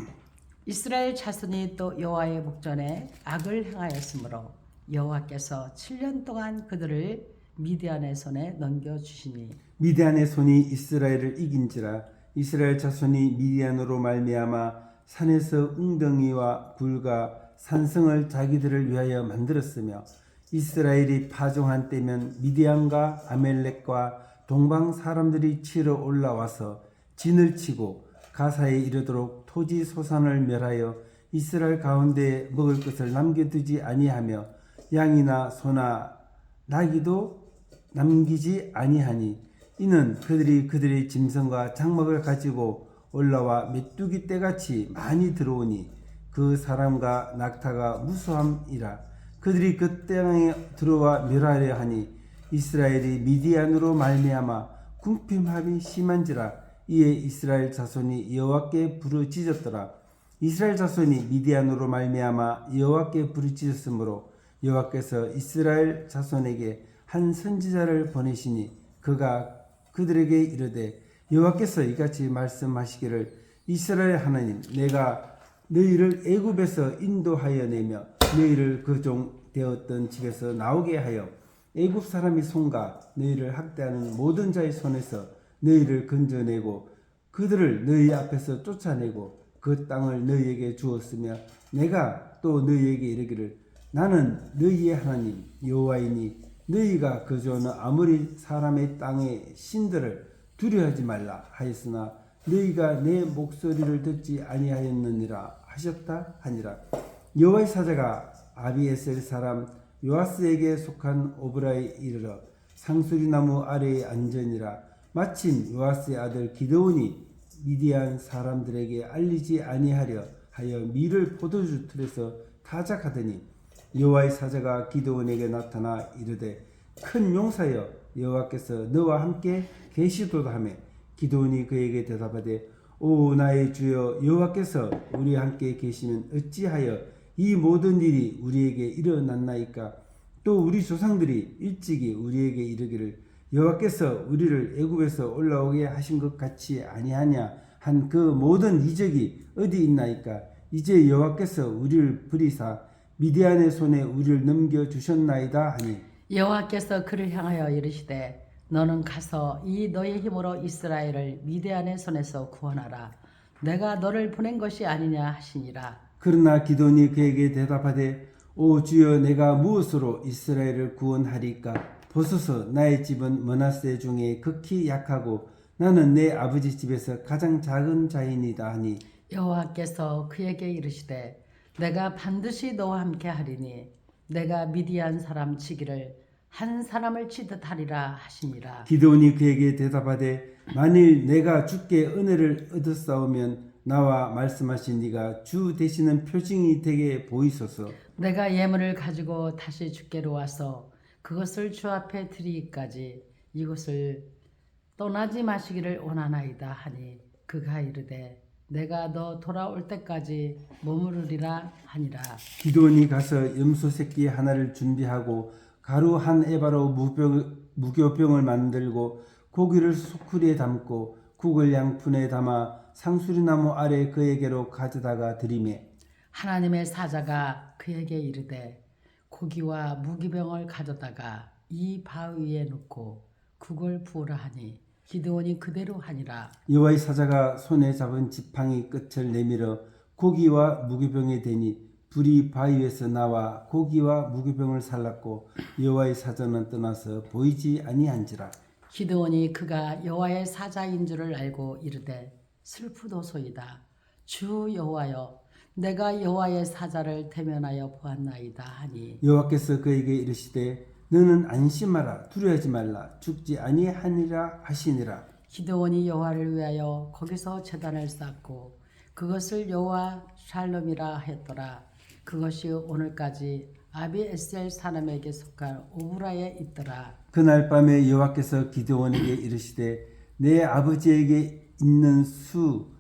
이스라엘 자손이 또 여호와의 목전에 악을 행하였으므로 여호와께서 7년 동안 그들을 미디안의 손에 넘겨주시니 미디안의 손이 이스라엘을 이긴지라. 이스라엘 자손이 미디안으로 말미암아 산에서 웅덩이와 굴과 산성을 자기들을 위하여 만들었으며 이스라엘이 파종한 때면 미디안과 아멜렉과 동방 사람들이 치러 올라와서 진을 치고 가사에 이르도록 토지 소산을 멸하여 이스라엘 가운데 먹을 것을 남겨두지 아니하며 양이나 소나 나귀도 남기지 아니하니 이는 그들이 그들의 짐승과 장막을 가지고 올라와 메뚜기 떼같이 많이 들어오니 그 사람과 낙타가 무수함이라. 그들이 그 땅에 들어와 멸하려 하니 이스라엘이 미디안으로 말미암아 궁핍함이 심한지라. 이에 이스라엘 자손이 여호와께 부르짖었더라. 이스라엘 자손이 미디안으로 말미암아 여호와께 부르짖었으므로 여호와께서 이스라엘 자손에게 한 선지자를 보내시니 그가 그들에게 이르되 여호와께서 이같이 말씀하시기를 이스라엘 하나님 내가 너희를 애굽에서 인도하여 내며 너희를 그 종 되었던 집에서 나오게 하여 애굽 사람이 손과 너희를 학대하는 모든 자의 손에서 너희를 건져내고 그들을 너희 앞에서 쫓아내고 그 땅을 너희에게 주었으며 내가 또 너희에게 이르기를 나는 너희의 하나님 여호와이니 너희가 거주하는 아무리 사람의 땅의 신들을 두려워하지 말라 하였으나 너희가 내 목소리를 듣지 아니하였느니라 하셨다 하니라. 여호와의 사자가 아비에셀 사람 요아스에게 속한 오브라에 이르러 상수리나무 아래에 앉으니라. 마침 요아스의 아들 기드온이 미디안 사람들에게 알리지 아니하려 하여 밀을 포도주 틀에서 타작하더니 여호와의 사자가 기드온에게 나타나 이르되 큰 용사여 여호와께서 너와 함께 계시도다 하며 기드온이 그에게 대답하되 오 나의 주여 여호와께서 우리와 함께 계시면 어찌하여 이 모든 일이 우리에게 일어났나이까. 또 우리 조상들이 일찍이 우리에게 이르기를 여호와께서 우리를 애굽에서 올라오게 하신 것 같이 아니하냐 한 그 모든 이적이 어디 있나이까. 이제 여호와께서 우리를 버리사 미디안의 손에 우리를 넘겨 주셨나이다 하니 여호와께서 그를 향하여 이르시되 너는 가서 이 너의 힘으로 이스라엘을 미디안의 손에서 구원하라. 내가 너를 보낸 것이 아니냐 하시니라. 그러나 기돈이 그에게 대답하되 오 주여 내가 무엇으로 이스라엘을 구원하리까. 보소서 나의 집은 므낫세 중에 극히 약하고 나는 내 아버지 집에서 가장 작은 자이니이다 하니 여호와께서 그에게 이르시되 내가 반드시 너와 함께 하리니 내가 미디안 사람 치기를 한 사람을 치듯 하리라 하시니라. 기드온이 그에게 대답하되 만일 내가 주께 은혜를 얻었사오면 나와 말씀하신 네가 주 되시는 표징이 되게 보이소서. 내가 예물을 가지고 다시 주께로 와서 그것을 주 앞에 드리기까지 이곳을 떠나지 마시기를 원하나이다 하니 그가 이르되 내가 너 돌아올 때까지 머무르리라 하니라. 기드온이 가서 염소 새끼 하나를 준비하고 가루 한 에바로 무교병을 만들고 고기를 소쿠리에 담고 국을 양푼에 담아 상수리나무 아래 그에게로 가져다가 드리매 하나님의 사자가 그에게 이르되 고기와 무기병을 가져다가 이 바위에 놓고 국을 부으라 하니 기드온이 그대로 하니라. 여호와의 사자가 손에 잡은 지팡이 끝을 내밀어 고기와 무기병에 대니 불이 바위에서 나와 고기와 무기병을 살랐고 여호와의 사자는 떠나서 보이지 아니한지라. 기드온이 그가 여호와의 사자인 줄을 알고 이르되 슬프도소이다. 주 여호와여, 내가 여호와의 사자를 대면하여 보았나이다 하니 여호와께서 그에게 이르시되 너는 안심하라 두려워하지 말라 죽지 아니하니라 하시니라. 기드온이 여호와를 위하여 거기서 제단을 쌓고 그것을 여호와 샬롬이라 했더라. 그것이 오늘까지 아비에셀 사람에게 속한 오브라에 있더라. 그날 밤에 여호와께서 기드온에게 이르시되 내 아버지에게 있는 소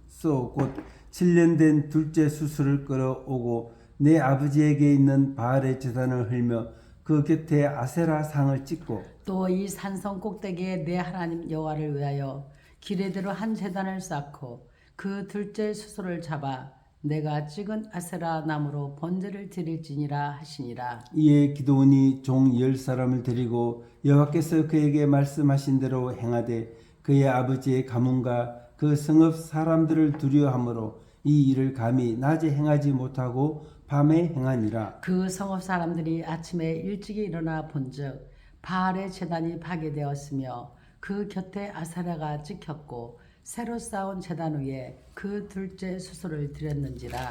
곧 7년 된 둘째 수수를 끌어오고 내 아버지에게 있는 바알의 제단을 흘며 그 곁에 아세라 상을 찍고 또 이 산성 꼭대기에 내 하나님 여호와를 위하여 기례대로 한 제단을 쌓고 그 둘째 수소를 잡아 내가 찍은 아세라 나무로 번제를 드릴지니라 하시니라. 이에 기드온이 종 10사람을 데리고 여호와께서 그에게 말씀하신 대로 행하되 그의 아버지의 가문과 그 성읍 사람들을 두려워하므로 이 일을 감히 낮에 행하지 못하고 밤에 행하니라. 그 성읍 사람들이 아침에 일찍이 일어나 본즉 바알의 제단이 파괴되었으며 그 곁에 아세라가 찍혔고 새로 쌓은 제단 위에 그 둘째 수소를 드렸는지라.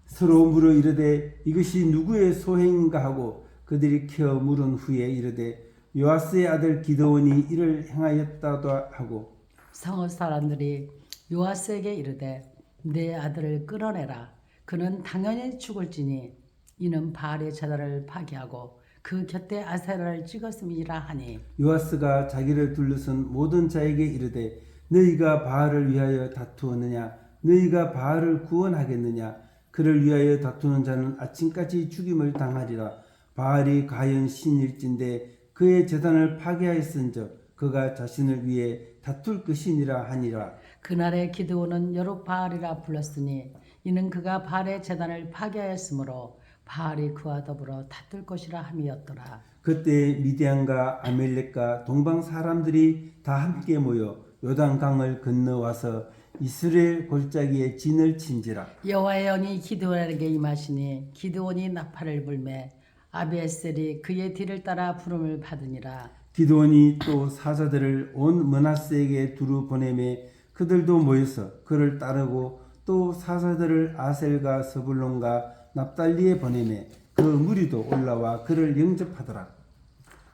서로 물어 이르되 이것이 누구의 소행인가 하고 그들이 켜 물은 후에 이르되 요아스의 아들 기드온이 이를 행하였다도 하고 성읍 사람들이 요아스에게 이르되 내 아들을 끌어내라. 그는 당연히 죽을지니 이는 바알의 제단을 파괴하고 그 곁에 아세라를 찍었음이라 하니 요아스가 자기를 둘러선 모든 자에게 이르되 너희가 바알을 위하여 다투었느냐 너희가 바알을 구원하겠느냐 그를 위하여 다투는 자는 아침까지 죽임을 당하리라. 바알이 과연 신일진데 그의 제단을 파괴하였은즉 그가 자신을 위해 다툴 것이니라 하니라. 그날에 기드온은 여룻바알이라 불렀으니 이는 그가 바알의 제단을 파괴하였으므로 바알이 그와 더불어 다툴 것이라 함이었더라. 그때 미디안과 아멜렉과 동방 사람들이 다 함께 모여 요단강을 건너와서 이스라엘 골짜기에 진을 친지라. 여호와의 영이 기드온에게 임하시니 기드온이 나팔을 불매 아비에셀이 그의 뒤를 따라 부름을 받으니라. 기드온이 또 사자들을 온 므낫세에게 두루 보내매 그들도 모여서 그를 따르고 또 사자들을 아셀과 서불론과 납달리에 보내매 그 무리도 올라와 그를 영접하더라.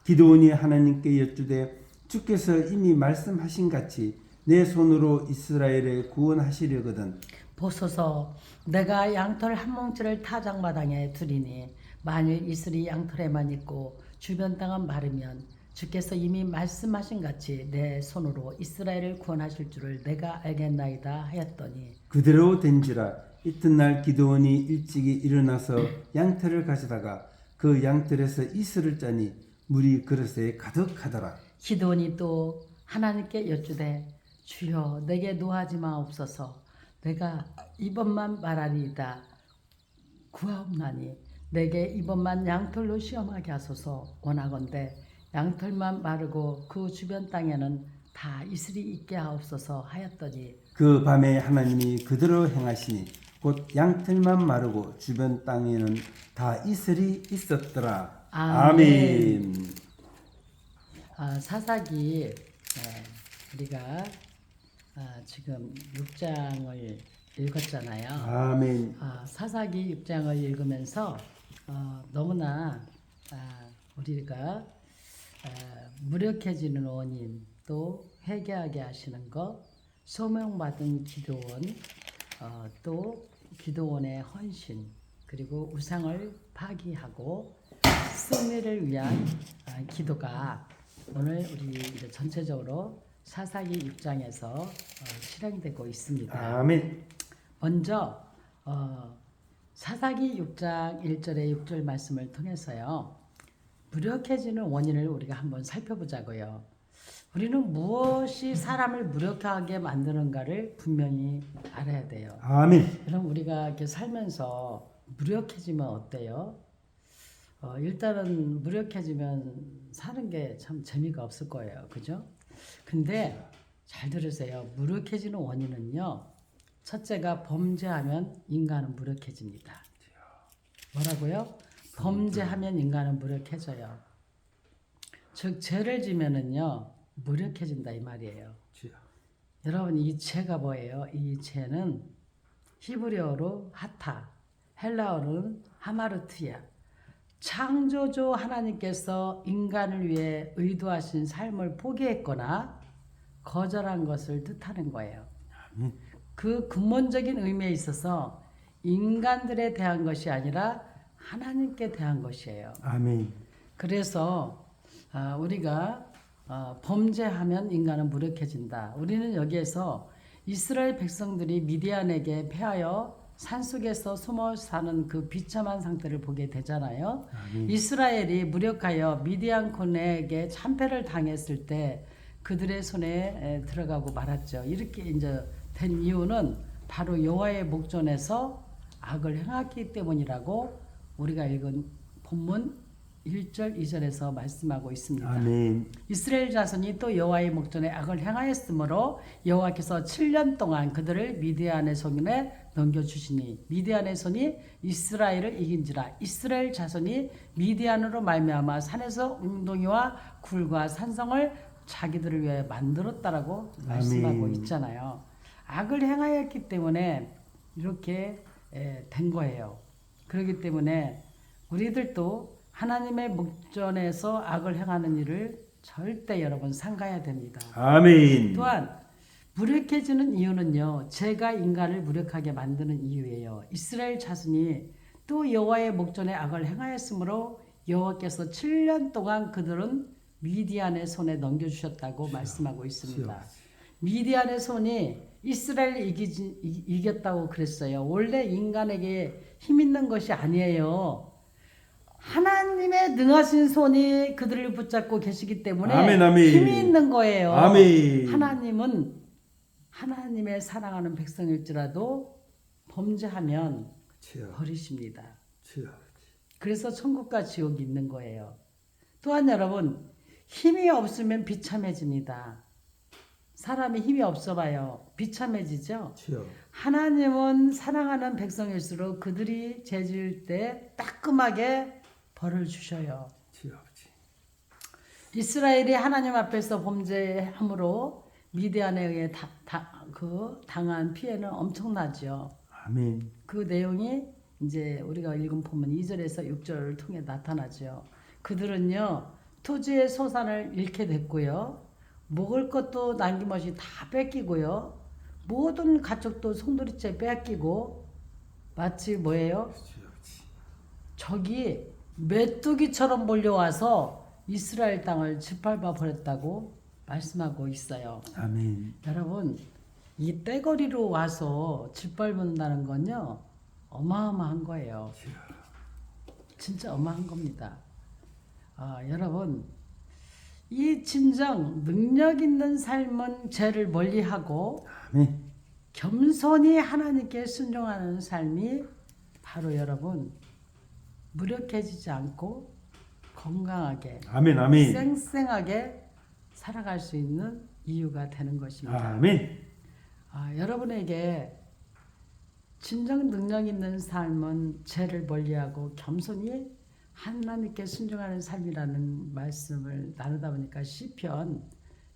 기드온이 하나님께 여쭈되 주께서 이미 말씀하신 같이 내 손으로 이스라엘을 구원하시려거든 보소서, 내가 양털 한 뭉치를 타작마당에 두리니 만일 이슬이 양털에만 있고 주변 땅은 마르면 주께서 이미 말씀하신 같이 내 손으로 이스라엘을 구원하실 줄을 내가 알겠나이다 하였더니 그대로 된지라. 이튿날 기드온이 일찍이 일어나서 양털을 가져다가 그 양털에서 이슬을 짜니 물이 그릇에 가득하더라. 기드온이 또 하나님께 여쭈되 주여 내게 노하지 마옵소서. 내가 이번만 말하리이다. 구하옵나니 내게 이번만 양털로 시험하게 하소서. 원하건대 양털만 마르고 그 주변 땅에는 다 이슬이 있게 하옵소서 하였더니 그 밤에 하나님이 그대로 행하시니 곧 양털만 마르고 주변 땅에는 다 이슬이 있었더라. 아멘. 사사기 우리가 지금 6장을 읽었잖아요. 아멘. 사사기 6장을 읽으면서 너무나 우리가 무력해지는 원인 또 회개하게 하시는 것 소명받은 기도원 또 기도원의 헌신 그리고 우상을 파기하고 승리를 위한 기도가 오늘 우리 이제 전체적으로 사사기 6장에서 실행되고 있습니다. 아멘. 먼저 사사기 6장 1절에 6절 말씀을 통해서요. 무력해지는 원인을 우리가 한번 살펴보자고요. 우리는 무엇이 사람을 무력하게 만드는가를 분명히 알아야 돼요. 아멘. 그럼 우리가 이렇게 살면서 무력해지면 어때요? 일단은 무력해지면 사는 게 참 재미가 없을 거예요. 그죠? 근데 잘 들으세요. 무력해지는 원인은요. 첫째가 범죄하면 인간은 무력해집니다. 뭐라고요? 범죄하면 인간은 무력해져요. 즉 죄를 지면은요. 무력해진다 이 말이에요. 여러분 이 죄가 뭐예요? 이 죄는 히브리어로 하타, 헬라어로는 하마르트야. 창조주 하나님께서 인간을 위해 의도하신 삶을 포기했거나 거절한 것을 뜻하는 거예요. 그 근본적인 의미에 있어서 인간들에 대한 것이 아니라 하나님께 대한 것이에요. 아멘. 그래서 우리가 범죄하면 인간은 무력해진다. 우리는 여기에서 이스라엘 백성들이 미디안에게 패하여 산속에서 숨어 사는 그 비참한 상태를 보게 되잖아요. 이스라엘이 무력하여 미디안군에게 참패를 당했을 때 그들의 손에 들어가고 말았죠. 이렇게 이제 된 이유는 바로 여호와의 목전에서 악을 행했기 때문이라고 우리가 읽은 본문 1절 2절에서 말씀하고 있습니다. 아멘. 이스라엘 자손이 또 여호와의 목전에 악을 행하였으므로 여호와께서 7년 동안 그들을 미디안의 손에 넘겨주시니 미디안의 손이 이스라엘을 이긴지라. 이스라엘 자손이 미디안으로 말미암아 산에서 웅덩이와 굴과 산성을 자기들을 위해 만들었다라고 말씀하고 있잖아요. 악을 행하였기 때문에 이렇게 된 거예요. 그렇기 때문에 우리들도 하나님의 목전에서 악을 행하는 일을 절대 여러분 삼가야 됩니다. 아멘. 또한 무력해지는 이유는요. 죄가 인간을 무력하게 만드는 이유예요. 이스라엘 자손이 또 여호와의 목전에 악을 행하였으므로 여호와께서 7년 동안 그들은 미디안의 손에 넘겨주셨다고 말씀하고 있습니다. 미디안의 손이 이스라엘을 이겼다고 그랬어요. 원래 인간에게 힘 있는 것이 아니에요. 하나님의 능하신 손이 그들을 붙잡고 계시기 때문에 아멘, 아멘. 힘이 있는 거예요. 아멘. 하나님은 하나님의 사랑하는 백성일지라도 범죄하면 버리십니다. 그래서 천국과 지옥이 있는 거예요. 또한 여러분 힘이 없으면 비참해집니다. 사람이 힘이 없어 봐요. 비참해지죠? 하나님은 사랑하는 백성일수록 그들이 죄 지을 때 따끔하게 벌을 주셔요. 이스라엘이 하나님 앞에서 범죄함으로 미디안에 의해 당한 피해는 엄청나죠. 아멘. 그 내용이 이제 우리가 읽은 본문 2절에서 6절을 통해 나타나죠. 그들은요 토지의 소산을 잃게 됐고요. 먹을 것도 남김없이 다 뺏기고요. 모든 가축도 송두리째 뺏기고 마치 뭐예요? 적이 메뚜기처럼 몰려와서 이스라엘 땅을 짓밟아 버렸다고 말씀하고 있어요. 아멘. 여러분 이 떼거리로 와서 짓밟는다는 건요 어마어마한 거예요. 진짜 어마한 겁니다. 여러분 이 진정 능력 있는 삶은 죄를 멀리하고 아멘. 겸손히 하나님께 순종하는 삶이 바로 여러분 무력해지지 않고 건강하게 아멘. 아멘. 쌩쌩하게 살아갈 수 있는 이유가 되는 것입니다. 아멘. 여러분에게 진정 능력 있는 삶은 죄를 멀리하고 겸손히 하나님께 순종하는 삶이라는 말씀을 나누다 보니까 시편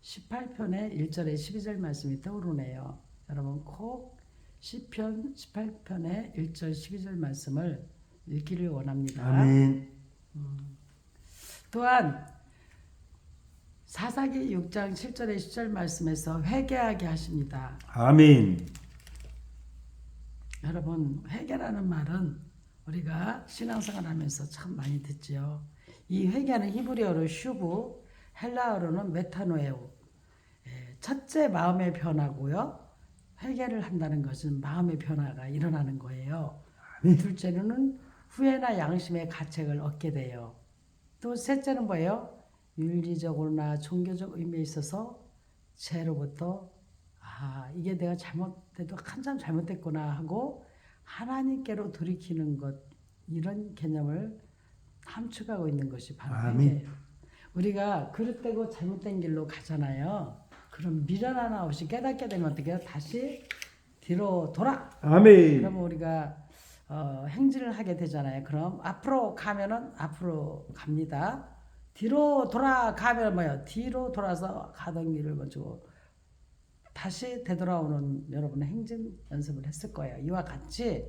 18편의 1절에 12절 말씀이 떠오르네요. 여러분 꼭 시편 18편의 1절 12절 말씀을 읽기를 원합니다. 아멘. 또한 사사기 6장 7절에 10절 말씀에서 회개하게 하십니다. 아멘. 여러분 회개라는 말은 우리가 신앙생활 하면서 참 많이 듣죠. 이 회개는 히브리어로 슈브, 헬라어로는 메타노에오. 첫째 마음의 변화고요. 회개를 한다는 것은 마음의 변화가 일어나는 거예요. 아멘. 둘째로는 후회나 양심의 가책을 얻게 돼요. 또 셋째는 뭐예요? 윤리적으로나 종교적 의미에 있어서 죄로부터 이게 내가 잘못돼도 한참 잘못됐구나 하고 하나님께로 돌이키는 것, 이런 개념을 함축하고 있는 것이 바로 아멘. 회개예요. 우리가 그릇되고 잘못된 길로 가잖아요. 그럼 미련 하나 없이 깨닫게 되면 어떻게 해요? 다시 뒤로 돌아. 아멘. 그러면 우리가 행진을 하게 되잖아요. 그럼 앞으로 가면은 앞으로 갑니다. 뒤로 돌아가면 뭐예요? 뒤로 돌아서 가던 길을 멈추고 다시 되돌아오는 여러분의 행진 연습을 했을 거예요. 이와 같이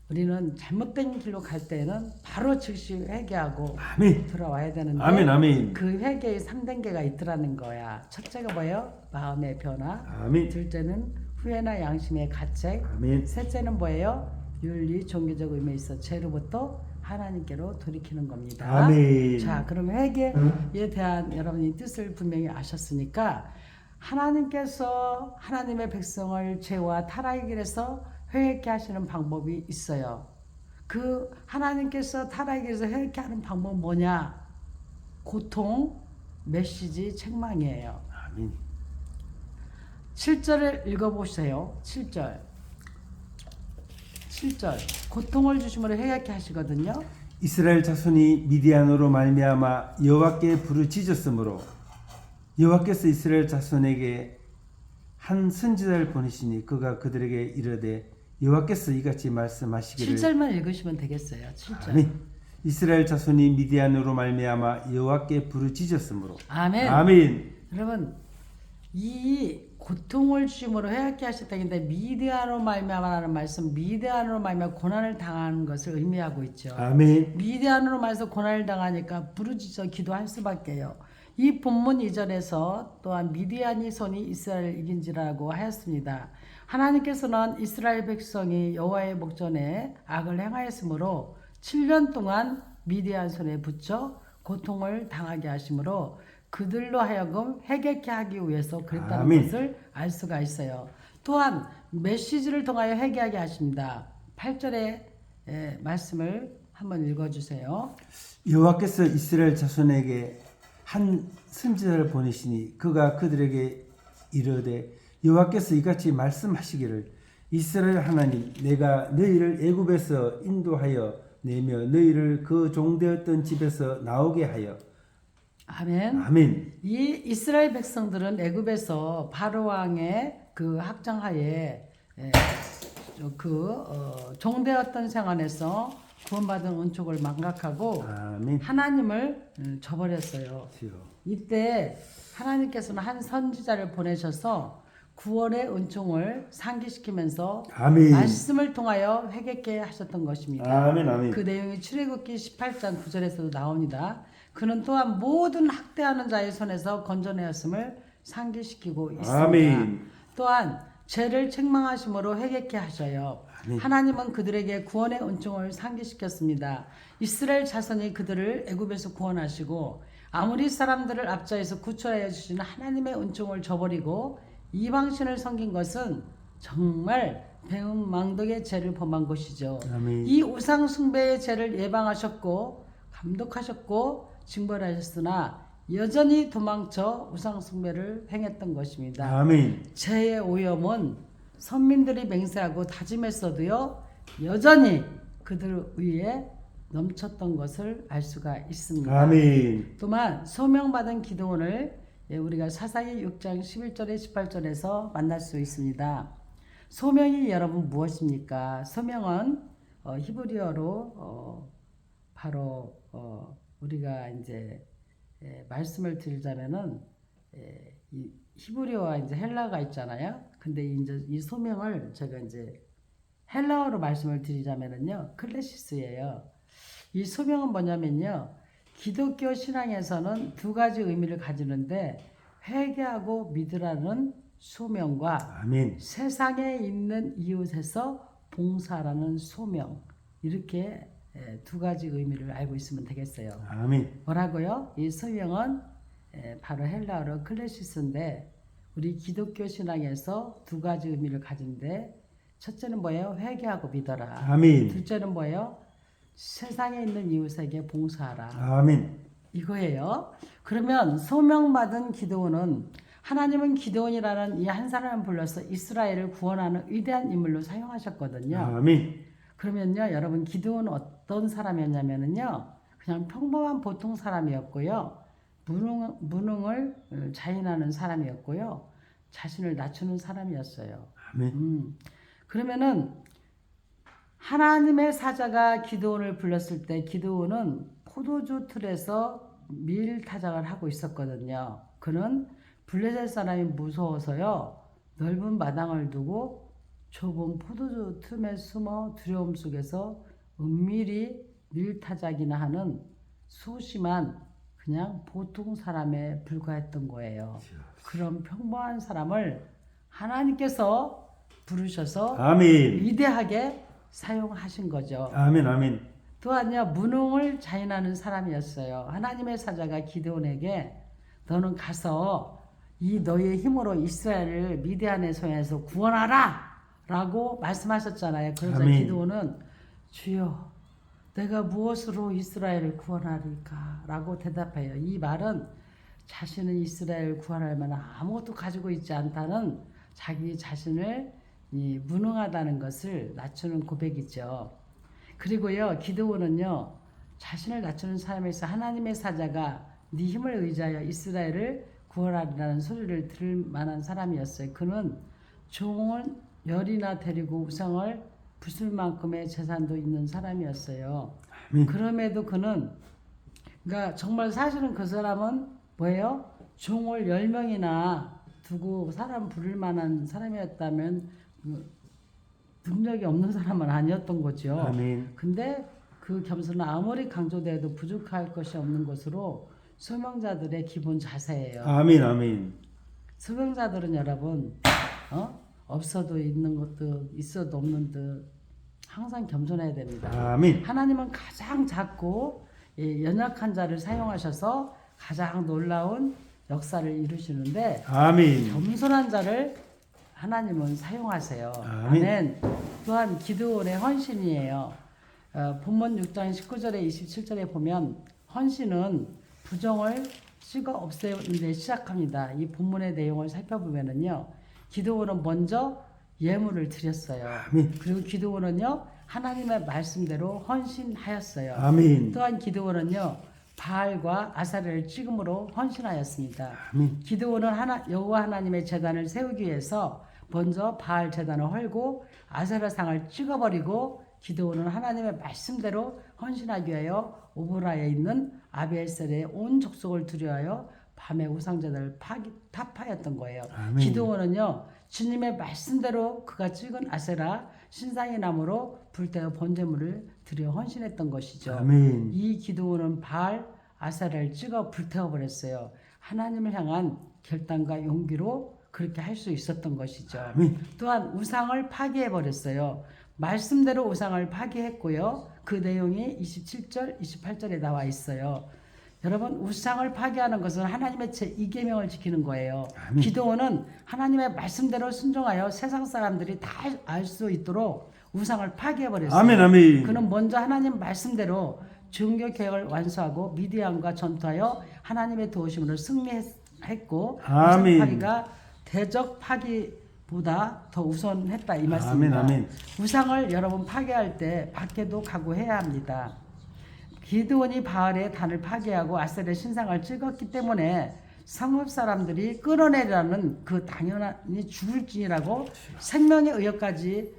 우리는 잘못된 길로 갈 때는 바로 즉시 회개하고 아멘. 돌아와야 되는데 아멘. 아멘. 그 회개의 3단계가 있더라는 거야. 첫째가 뭐예요? 마음의 변화. 아멘. 둘째는 후회나 양심의 가책. 아멘. 셋째는 뭐예요? 윤리, 종교적 의미에 있어 죄로부터 하나님께로 돌이키는 겁니다. 아멘. 자, 그럼 회개에 대한 여러분이 뜻을 분명히 아셨으니까 하나님께서 하나님의 백성을 죄와 타락의 길에서 회개케 하시는 방법이 있어요. 그 하나님께서 타락의 길에서 회개케 하는 방법은 뭐냐? 고통, 메시지, 책망이에요. 아멘. 7절을 읽어보세요. 7절. 고통을 주심으로 회개케 하시거든요. 이스라엘 자손이 미디안으로 말미암아 여호와께 부르짖었으므로 여호와께서 이스라엘 자손에게 한 선지자를 보내시니 그가 그들에게 이르되 여호와께서 이같이 말씀하시기를 7절만 읽으시면 되겠어요. 7절. 아멘. 이스라엘 자손이 미디안으로 말미암아 여호와께 부르짖었으므로 아멘. 아멘. 여러분, 이 고통을 주심으로 회개케 하셨다는데 미디안으로 말미암아라는 말씀, 미디안으로 말미암아 고난을 당하는 것을 의미하고 있죠. 아멘. 미디안으로 말해서 고난을 당하니까 부르짖어 기도할 수밖에요. 이 본문 2절에서 또한 미디안이 손이 이스라엘을 이긴지라고 하였습니다. 하나님께서는 이스라엘 백성이 여호와의 목전에 악을 행하였으므로 7년 동안 미디안 손에 붙여 고통을 당하게 하심으로 그들로 하여금 회개케 하기 위해서 그랬다는 아멘. 것을 알 수가 있어요. 또한 메시지를 통하여 회개하게 하십니다. 8절의 말씀을 한번 읽어주세요. 여호와께서 이스라엘 자손에게 한 선지자를 보내시니 그가 그들에게 이르되 여호와께서 이같이 말씀하시기를 이스라엘 하나님 내가 너희를 애굽에서 인도하여 내며 너희를 그 종되었던 집에서 나오게 하여 아멘. 아멘. 이 이스라엘 백성들은 애굽에서 바로 왕의 그 학장하에 종되었던 생활에서 구원받은 은총을 망각하고 아멘. 하나님을 저버렸어요. 주여. 이때 하나님께서는 한 선지자를 보내셔서 구원의 은총을 상기시키면서 아멘. 말씀을 통하여 회개케 하셨던 것입니다. 아멘. 아멘. 그 내용이 출애굽기 18장 9절에서도 나옵니다. 그는 또한 모든 학대하는 자의 손에서 건져내었음을 상기시키고 있습니다. 아멘. 또한 죄를 책망하심으로 회개케 하셔요. 아멘. 하나님은 그들에게 구원의 은총을 상기시켰습니다. 이스라엘 자손이 그들을 애굽에서 구원하시고 아무리 사람들을 압자해서 구출하여 주시는 하나님의 은총을 저버리고 이방신을 섬긴 것은 정말 배은망덕의 죄를 범한 것이죠. 아멘. 이 우상 숭배의 죄를 예방하셨고 감독하셨고 징벌하셨으나 여전히 도망쳐 우상 숭배를 행했던 것입니다. 아멘. 죄의 오염은 선민들이 맹세하고 다짐했어도요 여전히 그들 위에 넘쳤던 것을 알 수가 있습니다. 아멘. 또한 소명받은 기도원을 우리가 사사기 6장 11절에 18절에서 만날 수 있습니다. 소명이 여러분 무엇입니까? 소명은 히브리어로 바로 우리가 이제 말씀을 드리자면은 이 히브리어와 이제 헬라어가 있잖아요. 근데 이제 이 소명을 제가 이제 헬라어로 말씀을 드리자면은요 클레시스예요. 이 소명은 뭐냐면요 기독교 신앙에서는 두 가지 의미를 가지는데 회개하고 믿으라는 소명과 아멘. 세상에 있는 이웃에서 봉사라는 소명 이렇게 두 가지 의미를 알고 있으면 되겠어요. 아멘. 뭐라고요? 이 소명은 바로 헬라어로 클레시스인데 우리 기독교 신앙에서 두 가지 의미를 가진데 첫째는 뭐예요? 회개하고 믿어라. 아멘. 둘째는 뭐예요? 세상에 있는 이웃에게 봉사하라. 아멘. 이거예요. 그러면 소명받은 기드온은 하나님은 기드온이라는 이 한 사람을 불러서 이스라엘을 구원하는 위대한 인물로 사용하셨거든요. 아멘. 그러면요, 여러분 기드온은 어떤 사람이었냐면요, 그냥 평범한 보통 사람이었고요, 무능을 자인하는 사람이었고요, 자신을 낮추는 사람이었어요. 아멘. 그러면은 하나님의 사자가 기드온을 불렀을 때 기드온은 포도주 틀에서 밀타작을 하고 있었거든요. 그는 블레셋 사람이 무서워서요, 넓은 마당을 두고 좁은 포도주 틈에 숨어 두려움 속에서 은밀히 밀타작이나 하는 소심한 그냥 보통 사람에 불과했던 거예요. 그런 평범한 사람을 하나님께서 부르셔서 아멘. 위대하게 사용하신 거죠. 아멘. 아멘. 또한요, 무능을 자인하는 사람이었어요. 하나님의 사자가 기드온에게 너는 가서 이 너의 힘으로 이스라엘을 미디안의 손에서 구원하라 라고 말씀하셨잖아요. 그래서 아멘. 기드온은 주여 내가 무엇으로 이스라엘을 구원하리까 라고 대답해요. 이 말은 자신은 이스라엘을 구원할 만한 아무것도 가지고 있지 않다는 자기 자신을 무능하다는 것을 낮추는 고백이죠. 그리고요, 기드온은요, 자신을 낮추는 사람에서 하나님의 사자가 네 힘을 의지하여 이스라엘을 구원하리라는 소리를 들을 만한 사람이었어요. 그는 종을 열이나 데리고 우상을 부술 만큼의 재산도 있는 사람이었어요. 그럼에도 그는, 그러니까 정말 사실은 그 사람은 뭐예요? 종을 10명이나 두고 사람 부를 만한 사람이었다면 능력이 없는 사람은 아니었던 거죠. 아멘. 근데 그 겸손은 아무리 강조되어도 부족할 것이 없는 것으로 소명자들의 기본 자세예요. 아멘. 아멘. 소명자들은 여러분, 없어도 있는 것도 있어도 없는 듯 항상 겸손해야 됩니다. 아멘. 하나님은 가장 작고 연약한 자를 사용하셔서 가장 놀라운 역사를 이루시는데 아멘. 겸손한 자를 하나님은 사용하세요. 아멘. 아멘. 또한 기드온의 헌신이에요. 본문 6장 19절에 27절에 보면 헌신은 부정을 찍어 없애는 데 시작합니다. 이 본문의 내용을 살펴보면은요, 기드온은 먼저 예물을 드렸어요. 아멘. 그리고 기드온은요, 하나님의 말씀대로 헌신하였어요. 아멘. 또한 기드온은요, 바알과 아사랴를 찍음으로 헌신하였습니다. 아멘. 기드온은 여호와 하나님의 제단을 세우기 위해서 먼저 바알 제단을 헐고 아세라 상을 찍어버리고 기드온은 하나님의 말씀대로 헌신하기 위하여 오브라에 있는 아비에셀의 온 족속을 두려워하여 밤에 우상제단을 타파했던 거예요. 아멘. 기드온은요, 주님의 말씀대로 그가 찍은 아세라 신상의 나무로 불태워 번제물을 드려 헌신했던 것이죠. 아멘. 이 기드온은 바알 아세라를 찍어 불태워 버렸어요. 하나님을 향한 결단과 용기로 그렇게 할 수 있었던 것이죠. 아멘. 또한 우상을 파괴해 버렸어요. 말씀대로 우상을 파괴했고요. 그 내용이 27절, 28절에 나와 있어요. 여러분, 우상을 파괴하는 것은 하나님의 제2계명을 지키는 거예요. 아멘. 기드온은 하나님의 말씀대로 순종하여 세상 사람들이 다 알 수 있도록 우상을 파괴해 버렸어요. 아멘. 아멘. 그는 먼저 하나님 말씀대로 종교 개혁을 완수하고 미디안과 전투하여 하나님의 도우심으로 승리했고, 아멘. 우상 파기가 대적 파기보다 더 우선했다 이 말씀입니다. 아멘. 아멘. 우상을 여러분 파괴할 때 밖에도 각오해야 합니다. 기드온이 바알의 단을 파괴하고 아세르의 신상을 찍었기 때문에 성읍 사람들이 끌어내라는 그 당연히 죽을지라고 생명의 의협까지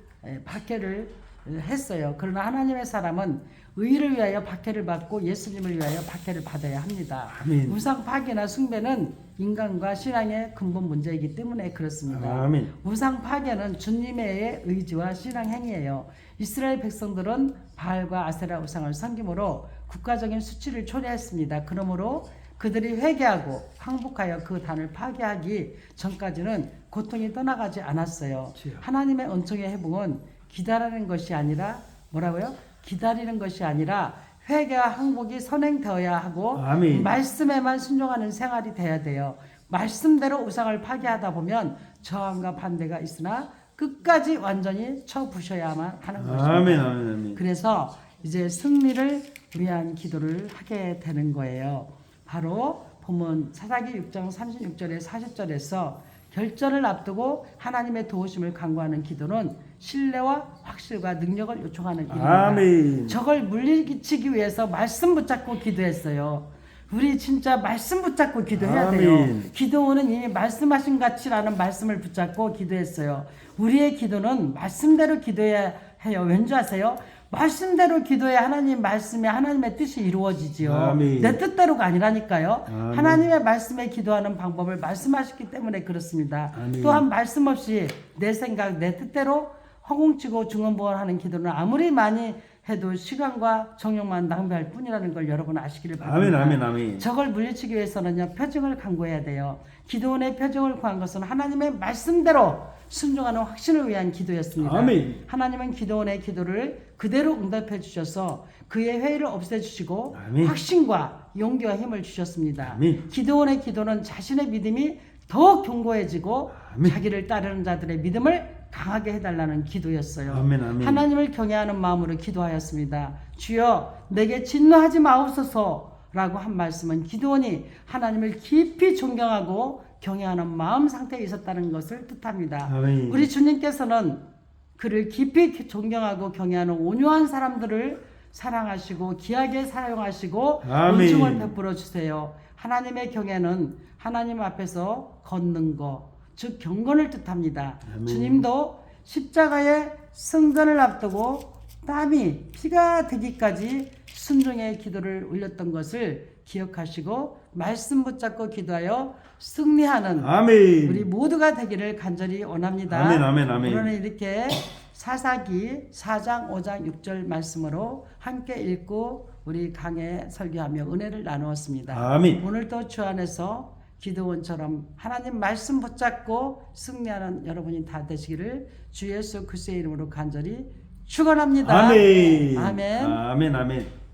박해를 했어요. 그러나 하나님의 사람은 의를 위하여 박해를 받고 예수님을 위하여 박해를 받아야 합니다. 아멘. 우상 파괴나 숭배는 인간과 신앙의 근본 문제이기 때문에 그렇습니다. 아멘. 우상 파괴는 주님의 의지와 신앙 행위예요. 이스라엘 백성들은 바알과 아세라 우상을 섬김으로 국가적인 수치를 초래했습니다. 그러므로 그들이 회개하고 항복하여 그 단을 파괴하기 전까지는 고통이 떠나가지 않았어요. 하나님의 은총의 회복은 기다리는 것이 아니라 뭐라고요? 기다리는 것이 아니라 회개와 항복이 선행되어야 하고 아멘. 말씀에만 순종하는 생활이 돼야 돼요. 말씀대로 우상을 파괴하다 보면 저항과 반대가 있으나 끝까지 완전히 쳐부셔야만 하는 것입니다. 아멘, 아멘, 아멘. 그래서 이제 승리를 위한 기도를 하게 되는 거예요. 바로 보면 사사기 6장 36절에 40절에서 결전을 앞두고 하나님의 도우심을 간구하는 기도는 신뢰와 확실과 능력을 요청하는 일입니다. 아멘. 저걸 물리치기 위해서 말씀 붙잡고 기도했어요. 우리 진짜 말씀 붙잡고 기도해야 돼요. 아멘. 기도원은 이미 말씀하신 같이라는 말씀을 붙잡고 기도했어요. 우리의 기도는 말씀대로 기도해야 해요. 왠지 아세요? 말씀대로 기도해야 하나님 말씀에 하나님의 뜻이 이루어지지요. 아멘. 내 뜻대로가 아니라니까요. 아멘. 하나님의 말씀에 기도하는 방법을 말씀하셨기 때문에 그렇습니다. 아멘. 또한 말씀 없이 내 생각, 내 뜻대로 허공치고 중언부언하는 기도는 아무리 많이 해도 시간과 정력만 낭비할 뿐이라는 걸 여러분 아시기를 바랍니다. 아멘, 아멘, 아멘. 저걸 물리치기 위해서는요, 표징을 간구해야 돼요. 기도원의 표징을 구한 것은 하나님의 말씀대로 순종하는 확신을 위한 기도였습니다. 아멘. 하나님은 기도원의 기도를 그대로 응답해 주셔서 그의 회의를 없애주시고 아멘. 확신과 용기와 힘을 주셨습니다. 아멘. 기도원의 기도는 자신의 믿음이 더 견고해지고 아멘. 자기를 따르는 자들의 믿음을 강하게 해달라는 기도였어요. 아멘, 아멘. 하나님을 경외하는 마음으로 기도하였습니다. 주여 내게 진노하지 마옵소서라고 한 말씀은 기도원이 하나님을 깊이 존경하고 경외하는 마음 상태에 있었다는 것을 뜻합니다. 아멘. 우리 주님께서는 그를 깊이 존경하고 경외하는 온유한 사람들을 사랑하시고 귀하게 사용하시고 아멘. 은총을 베풀어 주세요. 하나님의 경외는 하나님 앞에서 걷는 것, 즉 경건을 뜻합니다. 아멘. 주님도 십자가의 승전을 앞두고 땀이 피가 되기까지 순종의 기도를 올렸던 것을 기억하시고 말씀 붙잡고 기도하여 승리하는 아멘. 우리 모두가 되기를 간절히 원합니다. 아멘, 아멘, 아멘. 오늘은 이렇게 사사기 4장 5장 6절 말씀으로 함께 읽고 우리 강해 설교하며 은혜를 나누었습니다. 아멘. 오늘도 주 안에서 기도원처럼 하나님 말씀 붙잡고 승리하는 여러분이 다 되시기를 주 예수 그리스도의 이름으로 간절히 축원합니다. 아멘. 아멘. 아멘, 아멘.